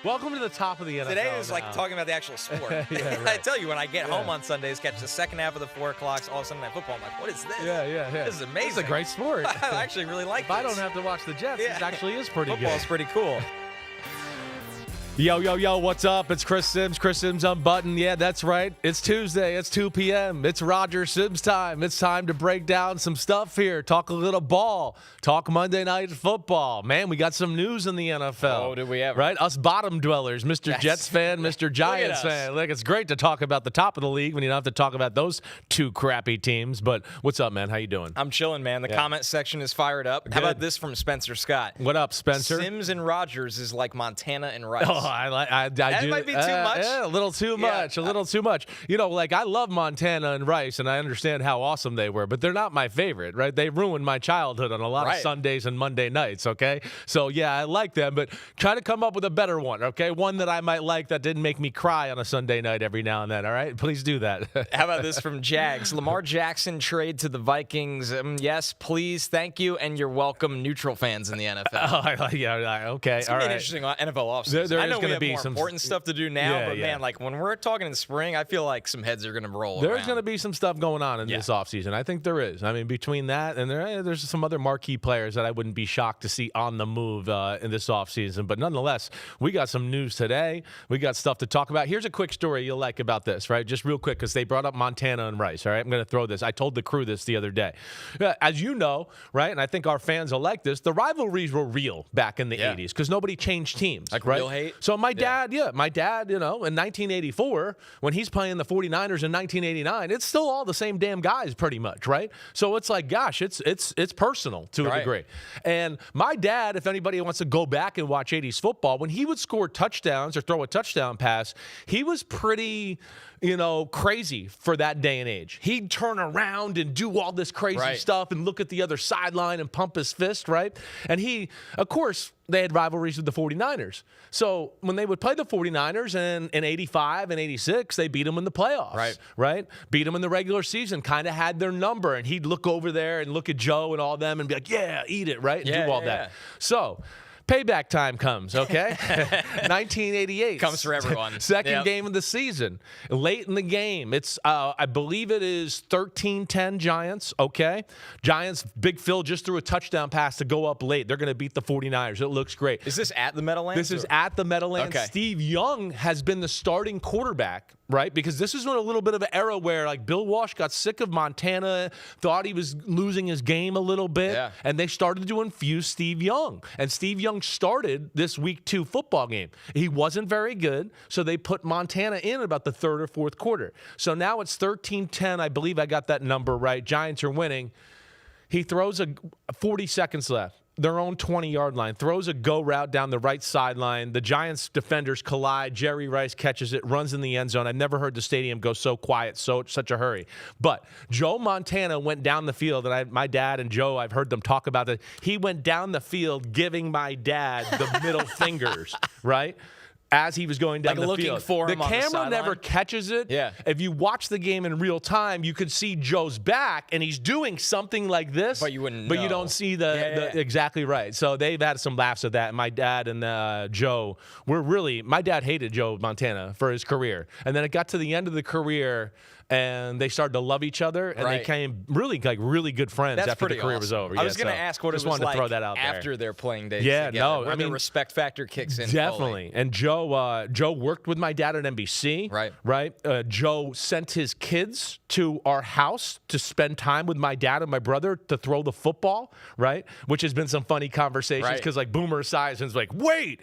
Welcome to the top of the NFL. Today is like talking about the actual sport. Yeah, right. I tell you, when I get home on Sundays, catch the second half of the 4 o'clock, all of Sunday Night Football, I'm like, what is this? Yeah. This is amazing. It's a great sport. I actually really like If this. I don't have to watch the Jets, it actually is pretty Football's good. pretty cool. Yo, what's up? It's Chris Simms Unbuttoned. Yeah, that's right. It's Tuesday. It's 2 p.m. It's Roger Simms time. It's time to break down some stuff here. Talk a little ball. Talk Monday Night Football. Man, we got some news in the NFL. Oh, did we ever? Right? Us bottom dwellers, Mr. Yes. Jets fan, Mr. Giants fan. Look, it's great to talk about the top of the league when you don't have to talk about those two crappy teams. But what's up, man? How you doing? I'm chilling, man. The comment section is fired up. Good. How about this from Spencer Scott? What up, Spencer? Simms and Rogers is like Montana and Rice. Oh, I That do. might be too much. Yeah, a little too much. A little too much. You know, like I love Montana and Rice, and I understand how awesome they were, but they're not my favorite, right? They ruined my childhood on a lot of Sundays and Monday nights, okay? So, yeah, I like them, but try to come up with a better one, okay? One that I might like that didn't make me cry on a Sunday night every now and then, all right? Please do that. How about this from Jags? Lamar Jackson trade to the Vikings. Yes, please, thank you, and you're welcome, neutral fans in the NFL. Yeah, okay, It's all going to be right. an interesting NFL offseason. There I is know we gonna have be more some important stuff to do now, Yeah, but yeah. man, like when we're talking in the spring, I feel like some heads are going to roll There's around. going to be some stuff going on in this offseason. I think there is. I mean, between that and there's some other marquee players that I wouldn't be shocked to see on the move in this offseason. But nonetheless, we got some news today. We got stuff to talk about. Here's a quick story you'll like about this, right? Just real quick, because they brought up Montana and Rice, all right? I'm going to throw this. I told the crew this the other day. As you know, right, and I think our fans will like this, the rivalries were real back in the 80s because nobody changed teams, Like right? real hate? So my dad, you know, in 1984, when he's playing the 49ers in 1989, it's still all the same damn guys pretty much, right? So it's like, gosh, it's personal to a degree. And my dad, if anybody wants to go back and watch 80s football, when he would score touchdowns or throw a touchdown pass, he was pretty, crazy for that day and age. He'd turn around and do all this crazy stuff and look at the other sideline and pump his fist, right? And he, of course, they had rivalries with the 49ers. So when they would play the 49ers in 85 and 86, they beat them in the playoffs, right? Beat them in the regular season, kind of had their number. And he'd look over there and look at Joe and all them and be like, yeah, eat it, right? And do all that. So payback time comes, okay? 1988. Comes for everyone. Second game of the season. Late in the game. It's, I believe it is 13-10 Giants, okay? Giants, Big Phil just threw a touchdown pass to go up late. They're going to beat the 49ers. It looks great. Is this at the Meadowlands? This is at the Meadowlands. Okay. Steve Young has been the starting quarterback, right? Because this is a little bit of an era where, like, Bill Walsh got sick of Montana, thought he was losing his game a little bit, and they started to infuse Steve Young. And Steve Young started this Week 2 football game. He wasn't very good, so they put Montana in about the third or fourth quarter. So now it's 13-10. I believe I got that number right. Giants are winning. He throws 40 seconds left. Their own 20-yard line, throws a go route down the right sideline. The Giants defenders collide. Jerry Rice catches it, runs in the end zone. I've never heard the stadium go so quiet, such a hurry. But Joe Montana went down the field, and my dad and Joe, I've heard them talk about that. He went down the field giving my dad the middle fingers, right? As he was going down the looking field. for him the on the camera never sideline? catches it. Yeah. If you watch the game in real time, you could see Joe's back, and he's doing something like this. But you wouldn't But you know. don't see the exactly right. So they've had some laughs at that. My dad and Joe my dad hated Joe Montana for his career. And then it got to the end of the career, and they started to love each other, and they became really good friends after the career was over. I was going to ask what it was like throw that out after their playing days together. where the respect factor kicks in. Definitely. Fully. And Joe worked with my dad at NBC. Right. Joe sent his kids to our house to spend time with my dad and my brother to throw the football, right? Which has been some funny conversations because like Boomer Esiason's like, wait,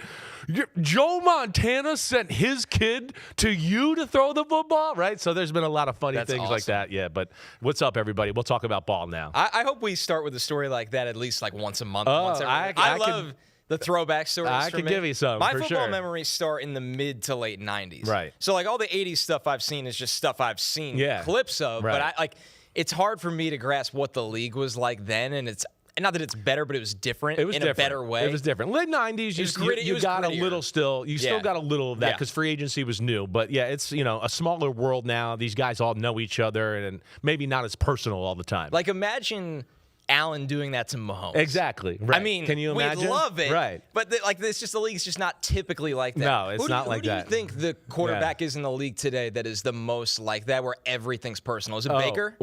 Joe Montana sent his kid to you to throw the football, right? So there's been a lot of funny things like that. Yeah, but what's up, everybody? We'll talk about ball now. I hope we start with a story like that at least like once a month. I love the throwback stories. I can give you some. My for football sure. memories start in the mid to late 90s. Right. So like all the 80s stuff I've seen is just stuff I've seen clips of. Right. But it's hard for me to grasp what the league was like then, and it's not that it's better, but it was different a better way. It was different. Late 90s, you got a little still. You still got a little of that because free agency was new. But, yeah, it's, a smaller world now. These guys all know each other and maybe not as personal all the time. Like, imagine Allen doing that to Mahomes. Exactly. Right. I mean, can you imagine? We'd love it. Right. But it's just the league's just not typically like that. No, it's not like that. Who do you think the quarterback is in the league today that is the most like that, where everything's personal? Is it Baker?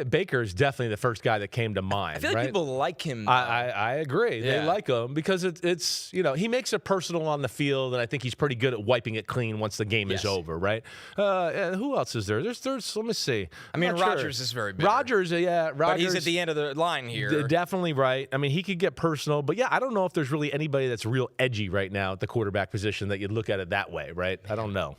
Baker is definitely the first guy that came to mind. I feel like people like him. I agree. Yeah. They like him because it's he makes it personal on the field, and I think he's pretty good at wiping it clean once the game is over, right? And who else is there? There's let me see. I mean, Rodgers is very big. Rodgers, but he's at the end of the line here. Definitely right. I mean, he could get personal, but yeah, I don't know if there's really anybody that's real edgy right now at the quarterback position that you'd look at it that way, right? I don't know.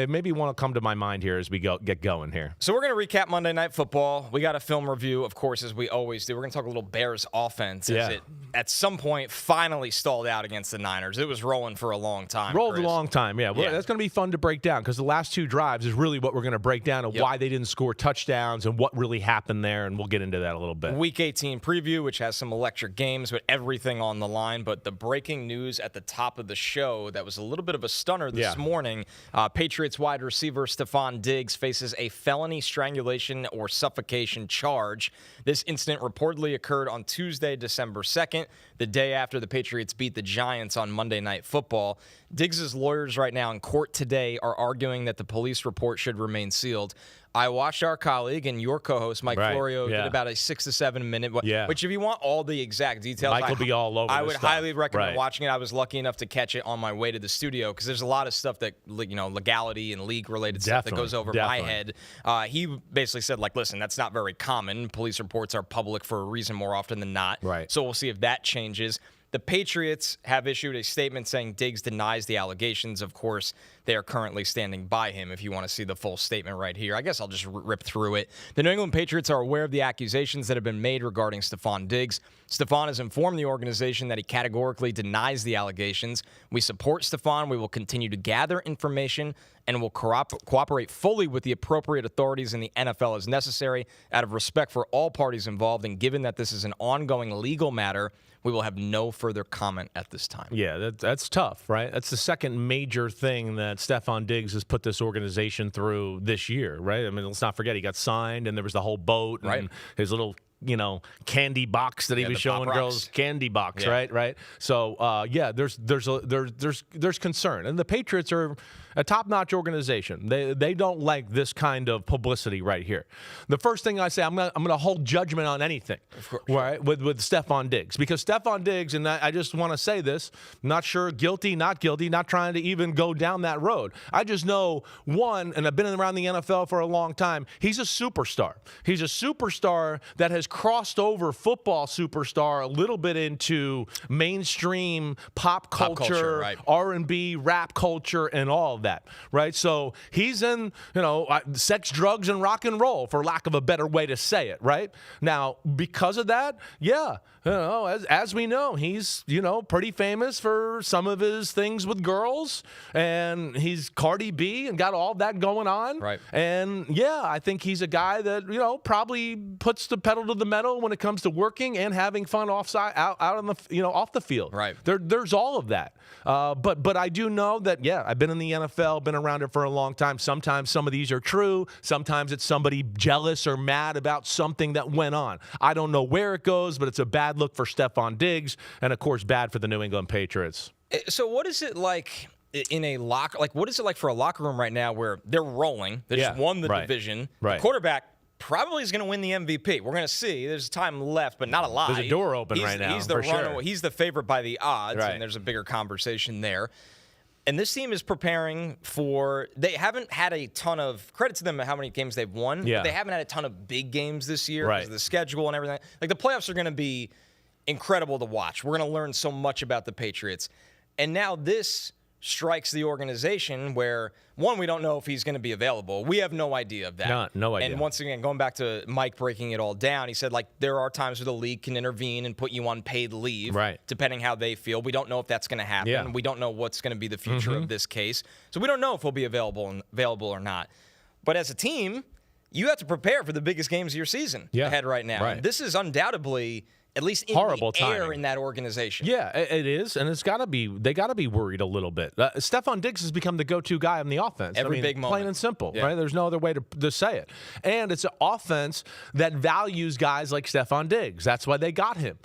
Maybe one will come to my mind here as we get going here. So we're going to recap Monday Night Football. We got a film review, of course, as we always do. We're going to talk a little Bears offense as it, at some point, finally stalled out against the Niners. It was rolling for a long time. Rolled a long time, yeah. Well, that's going to be fun to break down because the last two drives is really what we're going to break down and why they didn't score touchdowns and what really happened there, and we'll get into that a little bit. Week 18 preview, which has some electric games with everything on the line, but the breaking news at the top of the show that was a little bit of a stunner this morning. Patriots wide receiver Stefon Diggs faces a felony strangulation or suffocation charge. This incident reportedly occurred on Tuesday, December 2nd, the day after the Patriots beat the Giants on Monday Night Football. Diggs' lawyers right now in court today are arguing that the police report should remain sealed. I watched our colleague and your co-host, Mike Florio, did about a 6 to 7 minute, which if you want all the exact details, Mike will be all over I would stuff. highly recommend watching it. I was lucky enough to catch it on my way to the studio because there's a lot of stuff that, legality and league-related stuff that goes over my head. He basically said, listen, that's not very common. Police reports are public for a reason more often than not. Right. So we'll see if that changes. The Patriots have issued a statement saying Diggs denies the allegations. Of course, they are currently standing by him. If you want to see the full statement right here, I guess I'll just rip through it. The New England Patriots are aware of the accusations that have been made regarding Stefon Diggs. Stefon has informed the organization that he categorically denies the allegations. We support Stefon. We will continue to gather information and will cooperate fully with the appropriate authorities in the NFL as necessary out of respect for all parties involved. And given that this is an ongoing legal matter, we will have no further comment at this time. Yeah, that's tough, right? That's the second major thing that Stefon Diggs has put this organization through this year, right? I mean, let's not forget he got signed and there was the whole boat and his little candy box that he was showing girls, candy box, right? So, there's concern, and the Patriots are a top-notch organization. They don't like this kind of publicity right here. The first thing I say, I'm gonna hold judgment on anything, right? With Stefon Diggs, because Stefon Diggs, and I just want to say this, not sure, guilty, not trying to even go down that road. I just know one, and I've been around the NFL for a long time. He's a superstar. He's a superstar that has crossed over football superstar a little bit into mainstream pop culture, R&B, rap culture, and all of that, right? So he's in, sex, drugs, and rock and roll, for lack of a better way to say it, right? Now, because of that, as we know, he's, pretty famous for some of his things with girls, and he's Cardi B and got all that going on. Right. And, I think he's a guy that, probably puts the pedal to the metal when it comes to working and having fun out on the, off the field. Right. There's all of that. But I do know that, I've been in the NFL, been around it for a long time. Sometimes some of these are true. Sometimes it's somebody jealous or mad about something that went on. I don't know where it goes, but it's a bad look for Stefon Diggs and, of course, bad for the New England Patriots. So what is it like in a locker? What is it like for a locker room right now where they're rolling? They just won the division. Right. The quarterback probably is going to win the MVP. We're going to see. There's time left, but not a lot. There's a door open right now. He's the sure. He's the favorite by the odds, and there's a bigger conversation there. And this team is preparing for – they haven't had a ton of – credit to them how many games they've won. Yeah. But they haven't had a ton of big games this year right. because of the schedule and everything. The playoffs are going to be incredible to watch. We're going to learn so much about the Patriots. And now this strikes the organization where, one, we don't know if he's going to be available. We have no idea of that. No idea. And once again, going back to Mike breaking it all down, he said, there are times where the league can intervene and put you on paid leave, depending how they feel. We don't know if that's going to happen. Yeah. We don't know what's going to be the future of this case. So we don't know if he'll be available or not. But as a team, you have to prepare for the biggest games of your season ahead right now. Right. And this is undoubtedly at least in Horrible the air timing. in that organization. Yeah, it is, and it's got to be. They got to be worried a little bit. Stefon Diggs has become the go-to guy on the offense. Every big moment. Plain and simple, right? There's no other way to say it. And it's an offense that values guys like Stefon Diggs. That's why they got him.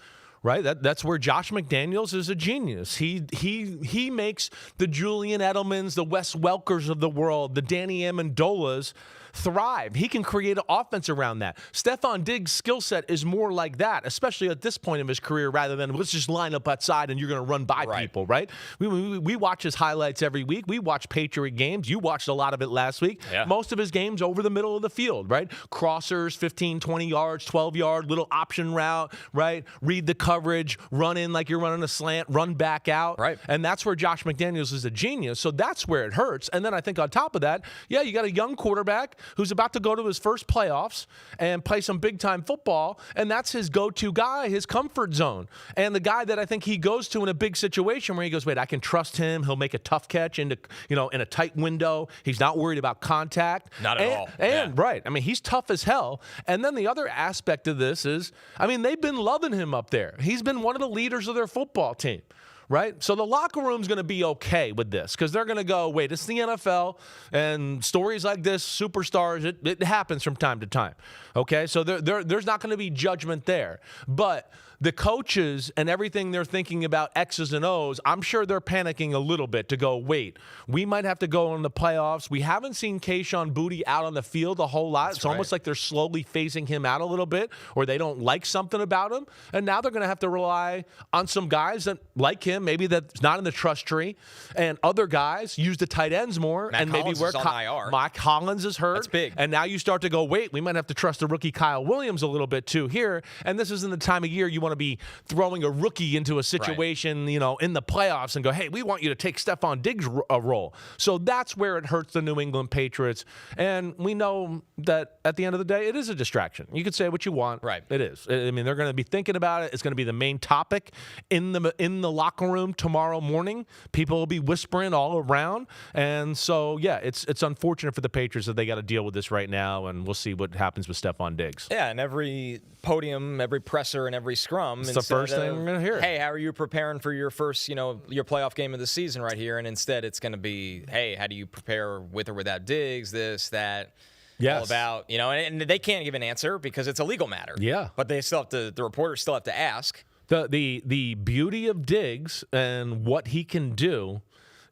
Right, that's where Josh McDaniels is a genius. He makes the Julian Edelmans, the Wes Welkers of the world, the Danny Amendolas thrive. He can create an offense around that. Stefon Diggs' skill set is more like that, especially at this point of his career, rather than let's just line up outside and you're going to run by people, right? We watch his highlights every week. We watch Patriot games. You watched a lot of it last week. Yeah. Most of his games over the middle of the field, right? Crossers, 15, 20 yards, 12-yard, little option route, right? Read the coverage, run in like you're running a slant, run back out. Right. And that's where Josh McDaniels is a genius. So that's where it hurts. And then I think on top of that, you got a young quarterback who's about to go to his first playoffs and play some big-time football, and that's his go-to guy, his comfort zone. And the guy that I think he goes to in a big situation where he goes, wait, I can trust him. He'll make a tough catch into, in a tight window. He's not worried about contact. Not at all. And right. I mean, he's tough as hell. And then the other aspect of this is, I mean, they've been loving him up there. He's been one of the leaders of their football team. Right? So the locker room's going to be okay with this because they're going to go, wait, it's the NFL, and stories like this, superstars, it happens from time to time. Okay? So there's not going to be judgment there. But the coaches and everything they're thinking about X's and O's, I'm sure they're panicking a little bit to go, wait, we might have to go in the playoffs. We haven't seen Kayshon Boutte out on the field a whole lot. It's almost like they're slowly phasing him out a little bit, or they don't like something about him. And now they're going to have to rely on some guys that like him, maybe that's not in the trust tree, and other guys use the tight ends more. Matt and Collins maybe is on IR. Mike Collins is hurt. That's big. And now you start to go, wait, we might have to trust the rookie Kyle Williams a little bit too here. And this isn't the time of year you want to be throwing a rookie into a situation, in the playoffs and go, hey, we want you to take Stefon Diggs' role. So that's where it hurts the New England Patriots. And we know that at the end of the day, it is a distraction. You could say what you want. Right. It is. I mean, they're going to be thinking about it. It's going to be the main topic in the locker room tomorrow morning. People will be whispering all around. And so, yeah, it's unfortunate for the Patriots that they got to deal with this right now, and we'll see what happens with Stefon Diggs. Yeah, and every podium, every presser, and every scrum. It's the first thing we're going to hear. Hey, how are you preparing for your first, your playoff game of the season right here? And instead, it's going to be, hey, how do you prepare with or without Diggs, this, that. Yes. All about, and they can't give an answer because it's a legal matter. Yeah. But they still have to, the reporters still have to ask. The beauty of Diggs and what he can do,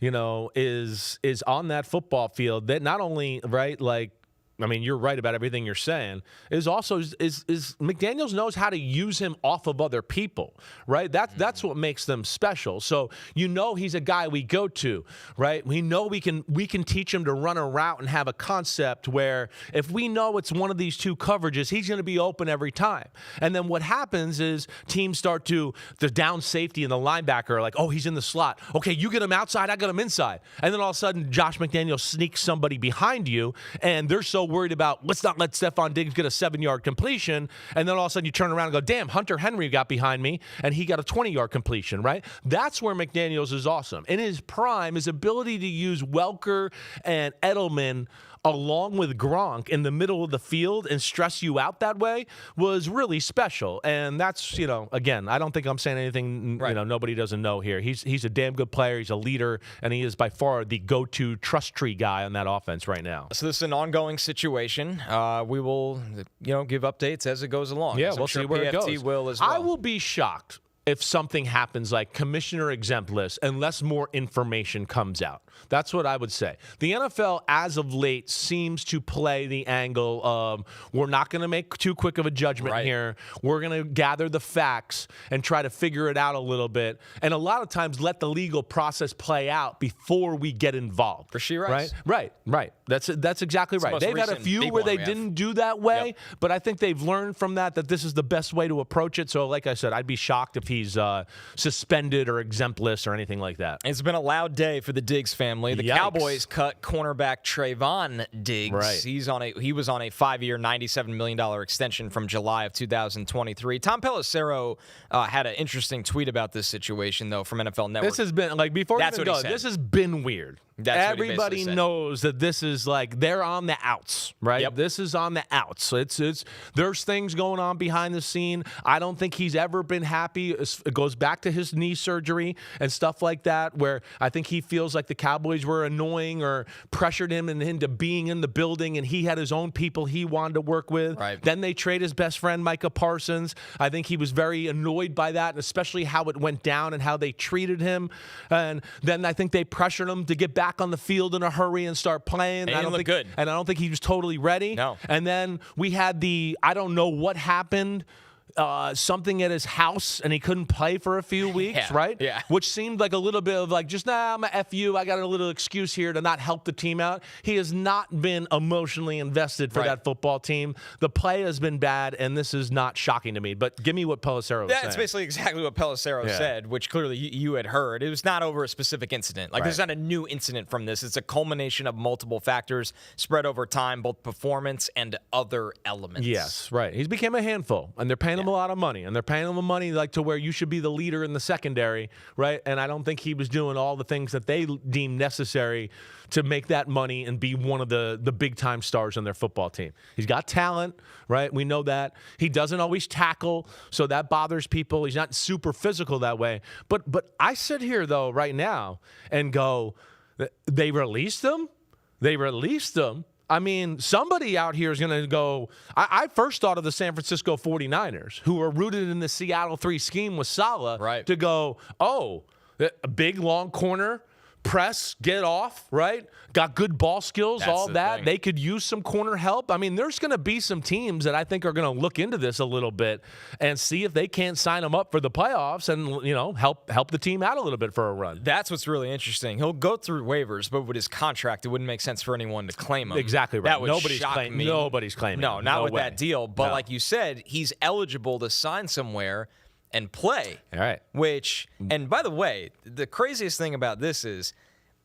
is on that football field that not only, right, like, I mean, you're right about everything you're saying. Is McDaniels knows how to use him off of other people, right? That's what makes them special. So he's a guy we go to, right? We know we can teach him to run a route and have a concept where if we know it's one of these two coverages, he's going to be open every time. And then what happens is teams start to the down safety and the linebacker are like, oh, he's in the slot. Okay, you get him outside, I got him inside. And then all of a sudden, Josh McDaniels sneaks somebody behind you, and they're so worried about let's not let Stefon Diggs get a 7-yard completion, and then all of a sudden you turn around and go, damn, Hunter Henry got behind me and he got a 20-yard completion, right? That's where McDaniels is awesome. In his prime, his ability to use Welker and Edelman along with Gronk in the middle of the field and stress you out that way was really special. And that's, again, I don't think I'm saying anything, nobody doesn't know here. He's a damn good player. He's a leader, and he is by far the go-to trust tree guy on that offense right now. So this is an ongoing situation. We will, give updates as it goes along. Yeah, we'll see where it goes. PFT will as well. I will be shocked if something happens like commissioner exempt list unless more information comes out. That's what I would say. The NFL, as of late, seems to play the angle of we're not going to make too quick of a judgment here. We're going to gather the facts and try to figure it out a little bit. And a lot of times let the legal process play out before we get involved. For sure, right? Right. That's exactly right. They've had a few where they didn't do that way, but I think they've learned from that this is the best way to approach it. So like I said, I'd be shocked if he's suspended or exempt list or anything like that. It's been a loud day for the Diggs family. The Cowboys cut cornerback Trevon Diggs. Right. He was on a 5-year, $97 million extension from July of 2023. Tom Pelissero had an interesting tweet about this situation, though, from NFL Network. This has been, before you even go, this has been weird. Everybody knows that this is like they're on the outs, right? Yep. This is on the outs. There's things going on behind the scene. I don't think he's ever been happy. It goes back to his knee surgery and stuff like that, where I think he feels like the Cowboys were annoying or pressured him into being in the building, and he had his own people he wanted to work with. Right. Then they trade his best friend, Micah Parsons. I think he was very annoyed by that, and especially how it went down and how they treated him. And then I think they pressured him to get back on the field in a hurry and start playing. And I don't think good. And I don't think he was totally ready. No. And then we had I don't know what happened. Something at his house, and he couldn't play for a few weeks, right? Yeah. Which seemed like a little bit of like, I'm a F you. I got a little excuse here to not help the team out. He has not been emotionally invested for that football team. The play has been bad, and this is not shocking to me. But give me what Pelissero was saying. That's basically exactly what Pelissero said, which clearly you had heard. It was not over a specific incident. Like, there's not a new incident from this. It's a culmination of multiple factors spread over time, both performance and other elements. Yes, right. He's became a handful, and they're paying him a lot of money, and they're paying him money like to where you should be the leader in the secondary, right? And I don't think he was doing all the things that they deem necessary to make that money and be one of the big-time stars on their football team. He's got talent, right? We know that. He doesn't always tackle, so that bothers people. He's not super physical that way. But I sit here, though, right now and go, they released him? They released him? I mean, somebody out here is going to go. I first thought of the San Francisco 49ers, who are rooted in the Seattle 3 scheme with Saleh, to go, a big, long corner, press, get off, right? Got good ball skills, all that. Thing. They could use some corner help. I mean, there's going to be some teams that I think are going to look into this a little bit and see if they can't sign them up for the playoffs and, help the team out a little bit for a run. That's what's really interesting. He'll go through waivers, but with his contract, it wouldn't make sense for anyone to claim him. Exactly right. That would shock me. Nobody's claiming No, him. not with that deal. But like you said, he's eligible to sign somewhere and play. All right. And by the way, the craziest thing about this is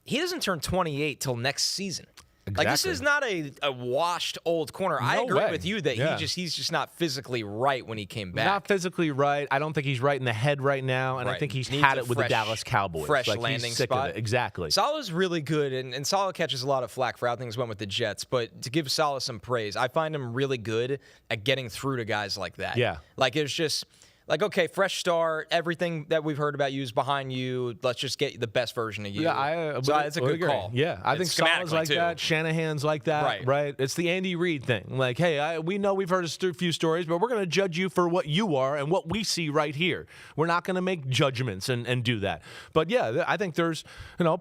he doesn't turn 28 till next season. Exactly. Like, this is not a washed old corner. I agree with you that he's just not physically right when he came back. Not physically right. I don't think he's right in the head right now, and I think he's had it with the Dallas Cowboys. Fresh like, landing he's sick spot. Of it. Exactly. Saleh's really good, and Saleh catches a lot of flack for how things went with the Jets, but to give Saleh some praise, I find him really good at getting through to guys like that. Yeah. Like, it's just... Like, okay, fresh start. Everything that we've heard about you is behind you. Let's just get the best version of you. Yeah, it's a good call. Yeah, I think Saleh's like that. Shanahan's like that. Right. It's the Andy Reid thing. Like, hey, we know we've heard a few stories, but we're going to judge you for what you are and what we see right here. We're not going to make judgments and do that. But yeah, I think there's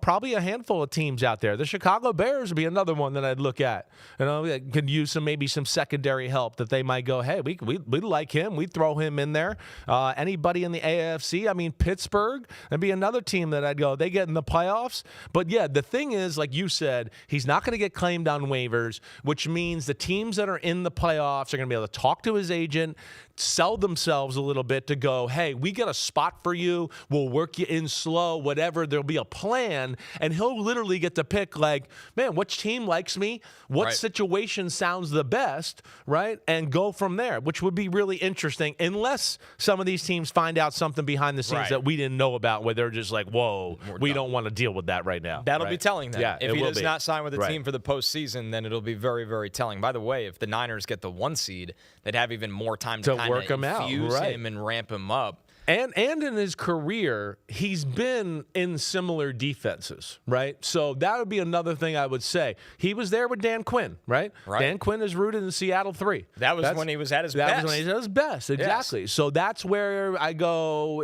probably a handful of teams out there. The Chicago Bears would be another one that I'd look at. That could use maybe some secondary help that they might go, hey, we like him. We'd throw him in there. Anybody in the AFC? I mean, Pittsburgh, that'd be another team that I'd go, they get in the playoffs. But yeah, the thing is, like you said, he's not going to get claimed on waivers, which means the teams that are in the playoffs are going to be able to talk to his agent, sell themselves a little bit to go, hey, we got a spot for you. We'll work you in slow, whatever. There'll be a plan. And he'll literally get to pick, like, man, which team likes me? What situation sounds the best, right? And go from there, which would be really interesting, unless some of these teams find out something behind the scenes that we didn't know about, where they're just like, whoa, we don't want to deal with that right now. That'll be telling them. Yeah, if he does not sign with the team for the postseason, then it'll be very, very telling. By the way, if the Niners get the 1 seed, they'd have even more time to work him out, him and ramp him up. And in his career, he's been in similar defenses, right? So that would be another thing I would say. He was there with Dan Quinn, right? Dan Quinn is rooted in Seattle 3. That's when he was at his best. That was when he was at his best, exactly. Yes. So that's where I go,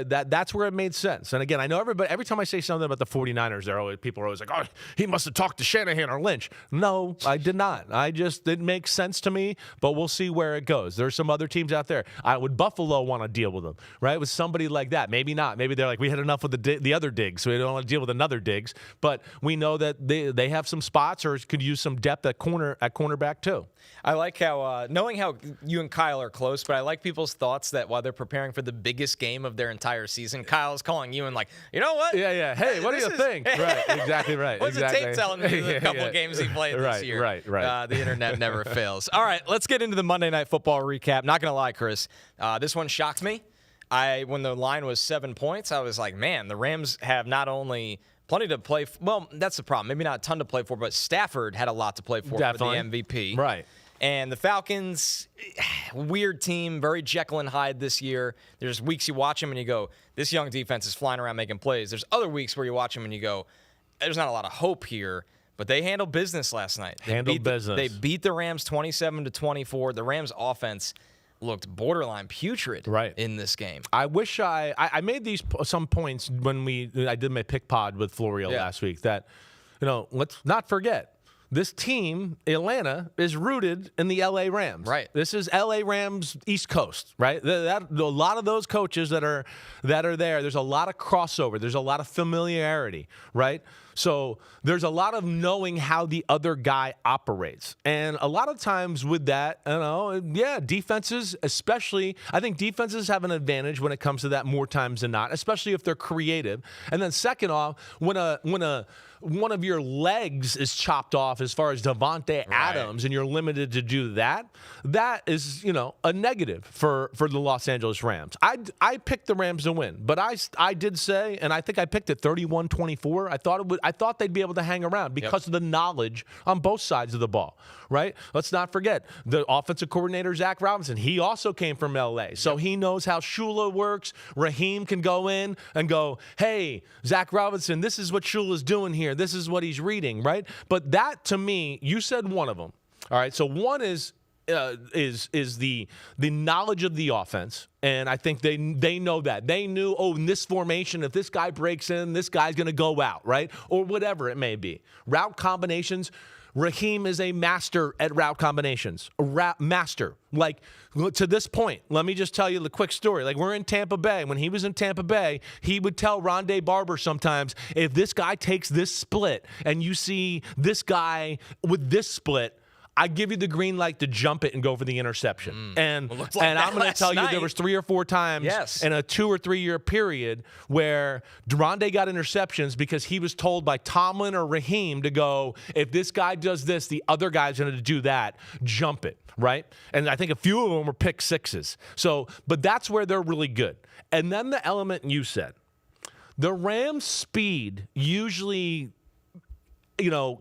that's where it made sense. And again, I know every time I say something about the 49ers, people are always like, oh, he must have talked to Shanahan or Lynch. No, I did not. It makes sense to me, but we'll see where it goes. There's some other teams out there. Would Buffalo want to deal with them? Right, with somebody like that. Maybe not. Maybe they're like, we had enough of the other Diggs, so we don't want to deal with another Diggs. But we know that they have some spots or could use some depth at cornerback too. I like how, knowing how you and Kyle are close, but I like people's thoughts that while they're preparing for the biggest game of their entire season, Kyle's calling you and like, you know what? Yeah. Hey, what do you think? Right, exactly right. What's the tape telling me the couple games he played this year? Right. The internet never fails. All right, let's get into the Monday Night Football recap. Not going to lie, Chris, this one shocked me. when the line was 7 points, I was like, man, the Rams have not only plenty to play for. Well, that's the problem. Maybe not a ton to play for, but Stafford had a lot to play for Definitely. the MVP. Right. And the Falcons, weird team, very Jekyll and Hyde this year. There's weeks you watch them and you go, this young defense is flying around making plays. There's other weeks where you watch them and you go, there's not a lot of hope here. But they handled business last night. They beat the Rams 27-24. The Rams offense looked borderline putrid in this game. I wish I made some points when I did my pick pod with Florio last week that, let's not forget. This team, Atlanta, is rooted in the L.A. Rams. Right. This is L.A. Rams East Coast, right? A lot of those coaches that are there, there's a lot of crossover. There's a lot of familiarity, right? So there's a lot of knowing how the other guy operates. And a lot of times with that, defenses, especially, I think defenses have an advantage when it comes to that more times than not, especially if they're creative. And then second off, when one of your legs is chopped off as far as Davante Adams and you're limited to do that is, a negative for the Los Angeles Rams. I picked the Rams to win, but I did say, and I think I picked it 31-24. I thought they'd be able to hang around because of the knowledge on both sides of the ball, right? Let's not forget the offensive coordinator, Zach Robinson. He also came from L.A., so he knows how Shula works. Raheem can go in and go, hey, Zach Robinson, this is what Shula's doing here. This is what he's reading, right? But that, to me, you said one of them. All right, so one is the knowledge of the offense, and I think they know that. They knew, in this formation, if this guy breaks in, this guy's going to go out, right? Or whatever it may be. Route combinations, Raheem is a master at route combinations. Master. Like, to this point, let me just tell you the quick story. Like, we're in Tampa Bay. When he was in Tampa Bay, he would tell Rondé Barber sometimes, if this guy takes this split and you see this guy with this split, I give you the green light to jump it and go for the interception. And I'm going to tell you there was 3 or 4 times in a 2 or 3 year period where Rondé got interceptions because he was told by Tomlin or Raheem to go, if this guy does this, the other guy's going to do that. Jump it, right? And I think a few of them were pick sixes. So, but that's where they're really good. And then the element you said, the Rams' speed usually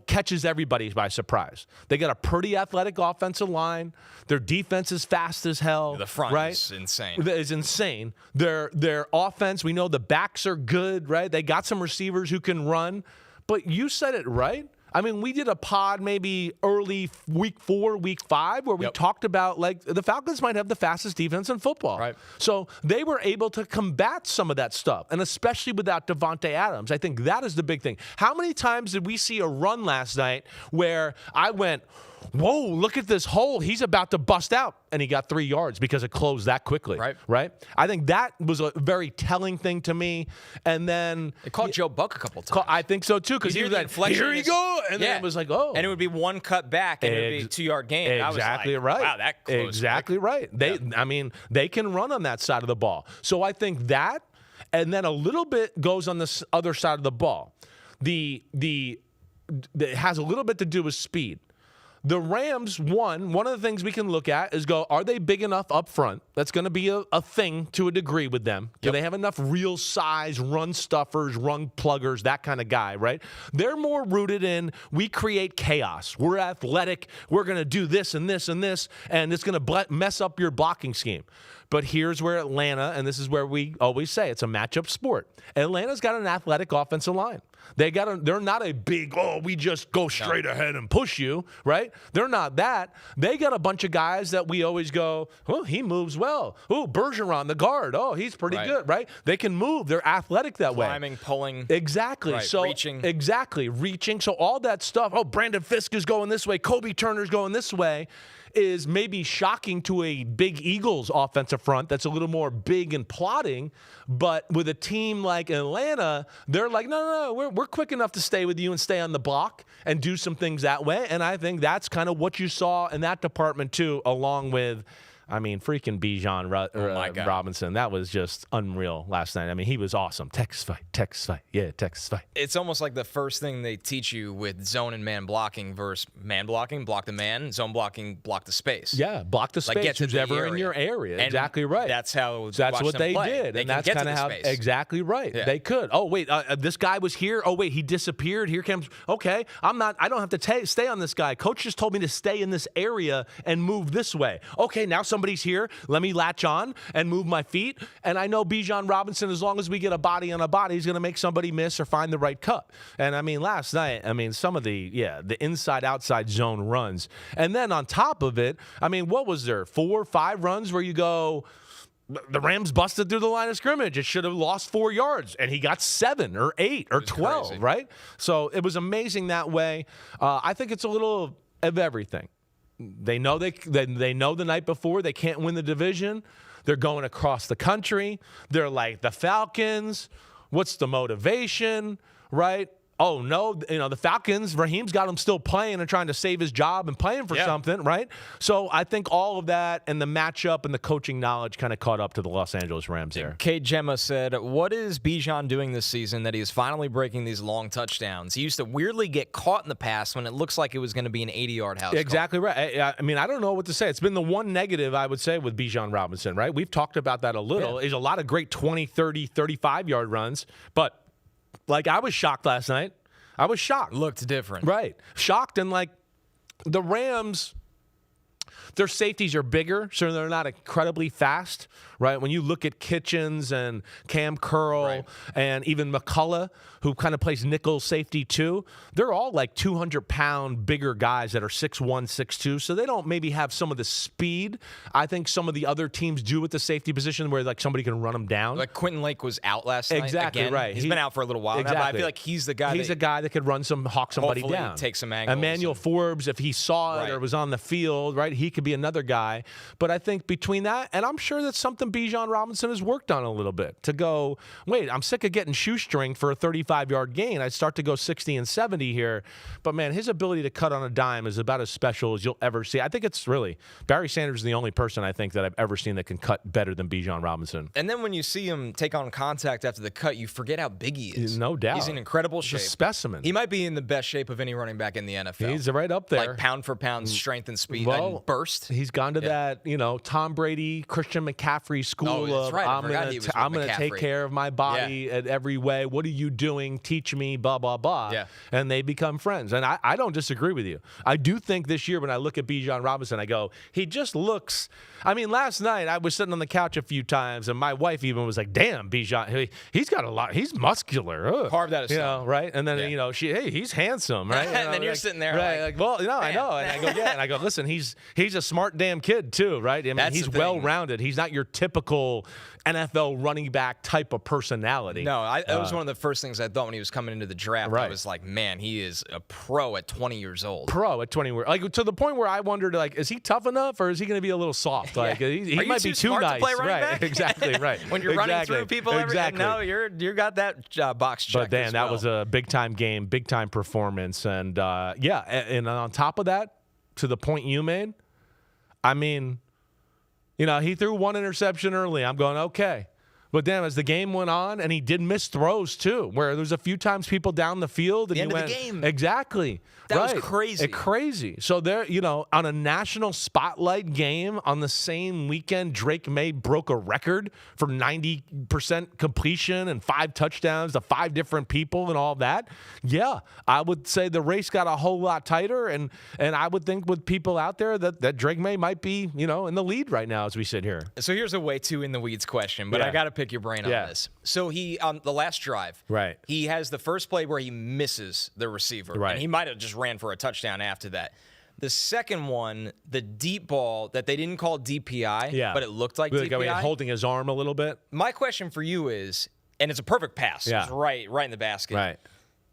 catches everybody by surprise. They got a pretty athletic offensive line. Their defense is fast as hell. The front is insane. It's insane. Their offense, we know the backs are good, right? They got some receivers who can run. But you said it right. I mean, we did a pod maybe early week 4, week 5, where we talked about, like, the Falcons might have the fastest defense in football. Right. So they were able to combat some of that stuff, and especially without Davante Adams. I think that is the big thing. How many times did we see a run last night where I went, whoa, look at this hole. He's about to bust out. And he got 3 yards because it closed that quickly. Right? I think that was a very telling thing to me. And then it caught Joe Buck a couple times. I think so, too, because he was like, here you go. And then it was like, oh. And it would be one cut back, and it would be a 2-yard gain. Exactly right. Wow, that closed exactly quick. Right. They can run on that side of the ball. So I think that, and then a little bit goes on the other side of the ball. It has a little bit to do with speed. The Rams, one of the things we can look at is are they big enough up front? That's going to be a thing to a degree with them. Do they have enough real size, run stuffers, run pluggers, that kind of guy, right? They're more rooted in, we create chaos. We're athletic. We're going to do this and this and this, and it's going to mess up your blocking scheme. But here's where Atlanta, and this is where we always say it's a matchup sport. Atlanta's got an athletic offensive line. They're not a big, we just go straight ahead and push you, right? They're not that. They got a bunch of guys that we always go, he moves well. Bergeron, the guard. He's pretty good, right? They can move. They're athletic that way. Climbing, pulling. Exactly. Right. So reaching. Exactly. Reaching. So all that stuff. Brandon Fisk is going this way. Kobe Turner's going this way. Is maybe shocking to a big Eagles offensive front that's a little more big and plotting, but with a team like Atlanta, they're like, no, we're quick enough to stay with you and stay on the block and do some things that way, and I think that's kind of what you saw in that department too, along with I mean, freaking Bijan Robinson. That was just unreal last night. I mean, he was awesome. Texas fight. Yeah, Texas fight. It's almost like the first thing they teach you with zone and man blocking versus man blocking, block the man, zone blocking, block the space. Yeah, block the space. Get to who's the ever area. in your area. And exactly right. That's what they did. And that's kind of how. Space. Exactly right. Yeah. They could. Oh, wait, this guy was here. Oh, wait, he disappeared. Here comes. Okay, I don't have to stay on this guy. Coach just told me to stay in this area and move this way. Okay, now somebody's here. Let me latch on and move my feet. And I know Bijan Robinson, as long as we get a body on a body, he's going to make somebody miss or find the right cut. And I mean, last night, some of the inside-outside zone runs. And then on top of it, I mean, what was there? 4 or 5 runs where you go, the Rams busted through the line of scrimmage. It should have lost 4 yards, and he got 7 or 8 or 12, crazy. Right? So it was amazing that way. I think it's a little of everything. They know they know the night before they can't win the division. They're going across the country. They're like the Falcons. What's the motivation, right? Oh, no, the Falcons, Raheem's got him still playing and trying to save his job and playing for something, right? So I think all of that and the matchup and the coaching knowledge kind of caught up to the Los Angeles Rams there. Kate Gemma said, what is Bijan doing this season that he is finally breaking these long touchdowns? He used to weirdly get caught in the past when it looks like it was going to be an 80-yard house Exactly call. Right. I mean, I don't know what to say. It's been the one negative, I would say, with Bijan Robinson, right? We've talked about that a little. Yeah. There's a lot of great 20, 30, 35-yard runs, but like I was shocked last night. I was shocked. Looked different. Right. Shocked. And like the Rams, their safeties are bigger, so they're not incredibly fast, right? When you look at Kitchens and Cam Curl and even McCullough, who kind of plays nickel safety too, they're all like 200-pound bigger guys that are 6'1", 6'2", so they don't maybe have some of the speed I think some of the other teams do with the safety position where like somebody can run them down. Like Quentin Lake was out last night. Exactly again. right. He's been out for a little while now, but I feel like he's the guy. He's a guy that could hawk somebody down. Take some angles. Emmanuel Forbes, if he saw it or was on the field, right, he could be another guy. But I think between that, and I'm sure that's something Bijan Robinson has worked on a little bit, to go, wait, I'm sick of getting shoestring for a 35-yard gain. I'd start to go 60 and 70 here. But, man, his ability to cut on a dime is about as special as you'll ever see. I think it's really – Barry Sanders is the only person I think that I've ever seen that can cut better than Bijan Robinson. And then when you see him take on contact after the cut, you forget how big he is. No doubt. He's in incredible shape. He's a specimen. He might be in the best shape of any running back in the NFL. He's right up there. Like pound for pound strength and speed and burst. He's gone to that, Tom Brady, Christian McCaffrey school of I'm going to take care of my body in every way. What are you doing? Teach me, blah, blah, blah. Yeah. And they become friends. And I don't disagree with you. I do think this year when I look at Bijan Robinson, I go, he just looks – I mean, last night I was sitting on the couch a few times and my wife even was like, damn, Bijan, he's got a lot – he's muscular. Ugh. Carved out of stone. Right? And then, he's handsome, right? And then you're sitting there like well, I know. And I go, yeah. And I go, listen, he's a smart damn kid too, right? I mean, he's well-rounded. He's not your typical NFL running back type of personality. No, that was one of the first things I thought when he was coming into the draft. Right. I was like, man, he is a pro at 20 years old. Pro at 20, like to the point where I wondered, like, is he tough enough or is he going to be a little soft? Like, he might be too nice. To play running right? Back? Exactly. Right. When you're running through people, no, you got that box check. But Dan, that was a big time game, big time performance, and and on top of that, to the point you made, I mean, he threw one interception early. I'm going, okay. But then as the game went on, and he did miss throws too, where there's a few times people down the field. And the end of the game. Exactly. That was crazy. Crazy. So there, on a national spotlight game on the same weekend, Drake May broke a record for 90% completion and 5 touchdowns to 5 different people and all that. Yeah, I would say the race got a whole lot tighter, and I would think with people out there that Drake May might be, in the lead right now as we sit here. So here's a way too in the weeds question, but I got to pick your brain on this. So he on the last drive, right? He has the first play where he misses the receiver, right? And he might have just ran for a touchdown after that. The second one, the deep ball that they didn't call DPI, but it looked like DPI. Holding his arm a little bit. My question for you is, and it's a perfect pass. It's right in the basket. Right.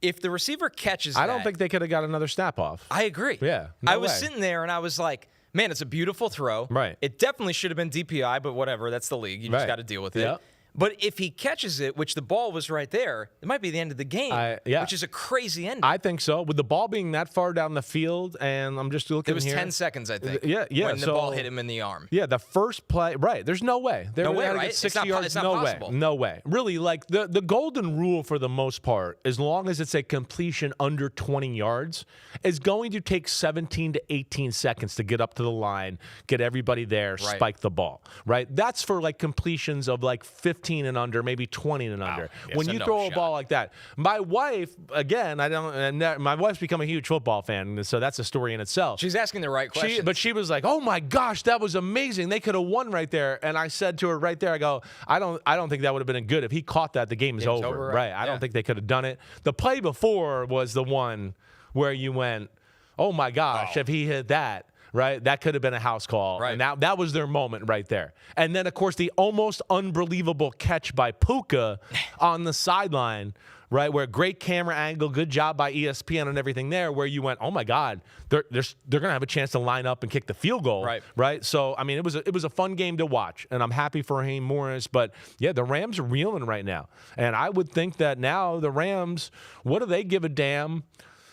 If the receiver catches I don't think they could have got another snap off. I agree. Yeah. I was sitting there and I was like, man, it's a beautiful throw. Right. It definitely should have been DPI, but whatever. That's the league. You just got to deal with it. But if he catches it, which the ball was right there, it might be the end of the game, which is a crazy ending. I think so. With the ball being that far down the field, and I'm just looking It was here. 10 seconds, I think, when the so, ball hit him in the arm. Yeah, the first play, right. There's no way. No way, right? Get 60 yards. It's not no possible. way. No way. Really, like the golden rule for the most part, as long as it's a completion under 20 yards, is going to take 17 to 18 seconds to get up to the line, get everybody there, spike the ball, right? That's for like completions of like 15 and under, maybe 20 and under. Yeah, when you throw a ball like that, my wife, again, my wife's become a huge football fan, so that's a story in itself. She's asking the right questions. But she was like, "Oh my gosh, that was amazing! They could have won right there." And I said to her right there, "I go, I don't think that would have been good. If he caught that, the game is over, right? I don't think they could have done it. The play before was the one where you went, oh my gosh, if he hit that." Right, that could have been a house call, right? And that was their moment right there. And then, of course, the almost unbelievable catch by Puka on the sideline, right, where great camera angle, good job by ESPN and everything there, where you went, oh my God, they're gonna have a chance to line up and kick the field goal, right? So I mean, it was a fun game to watch, and I'm happy for Raheem Morris. But yeah, the Rams are reeling right now, and I would think that now the Rams, what do they give a damn,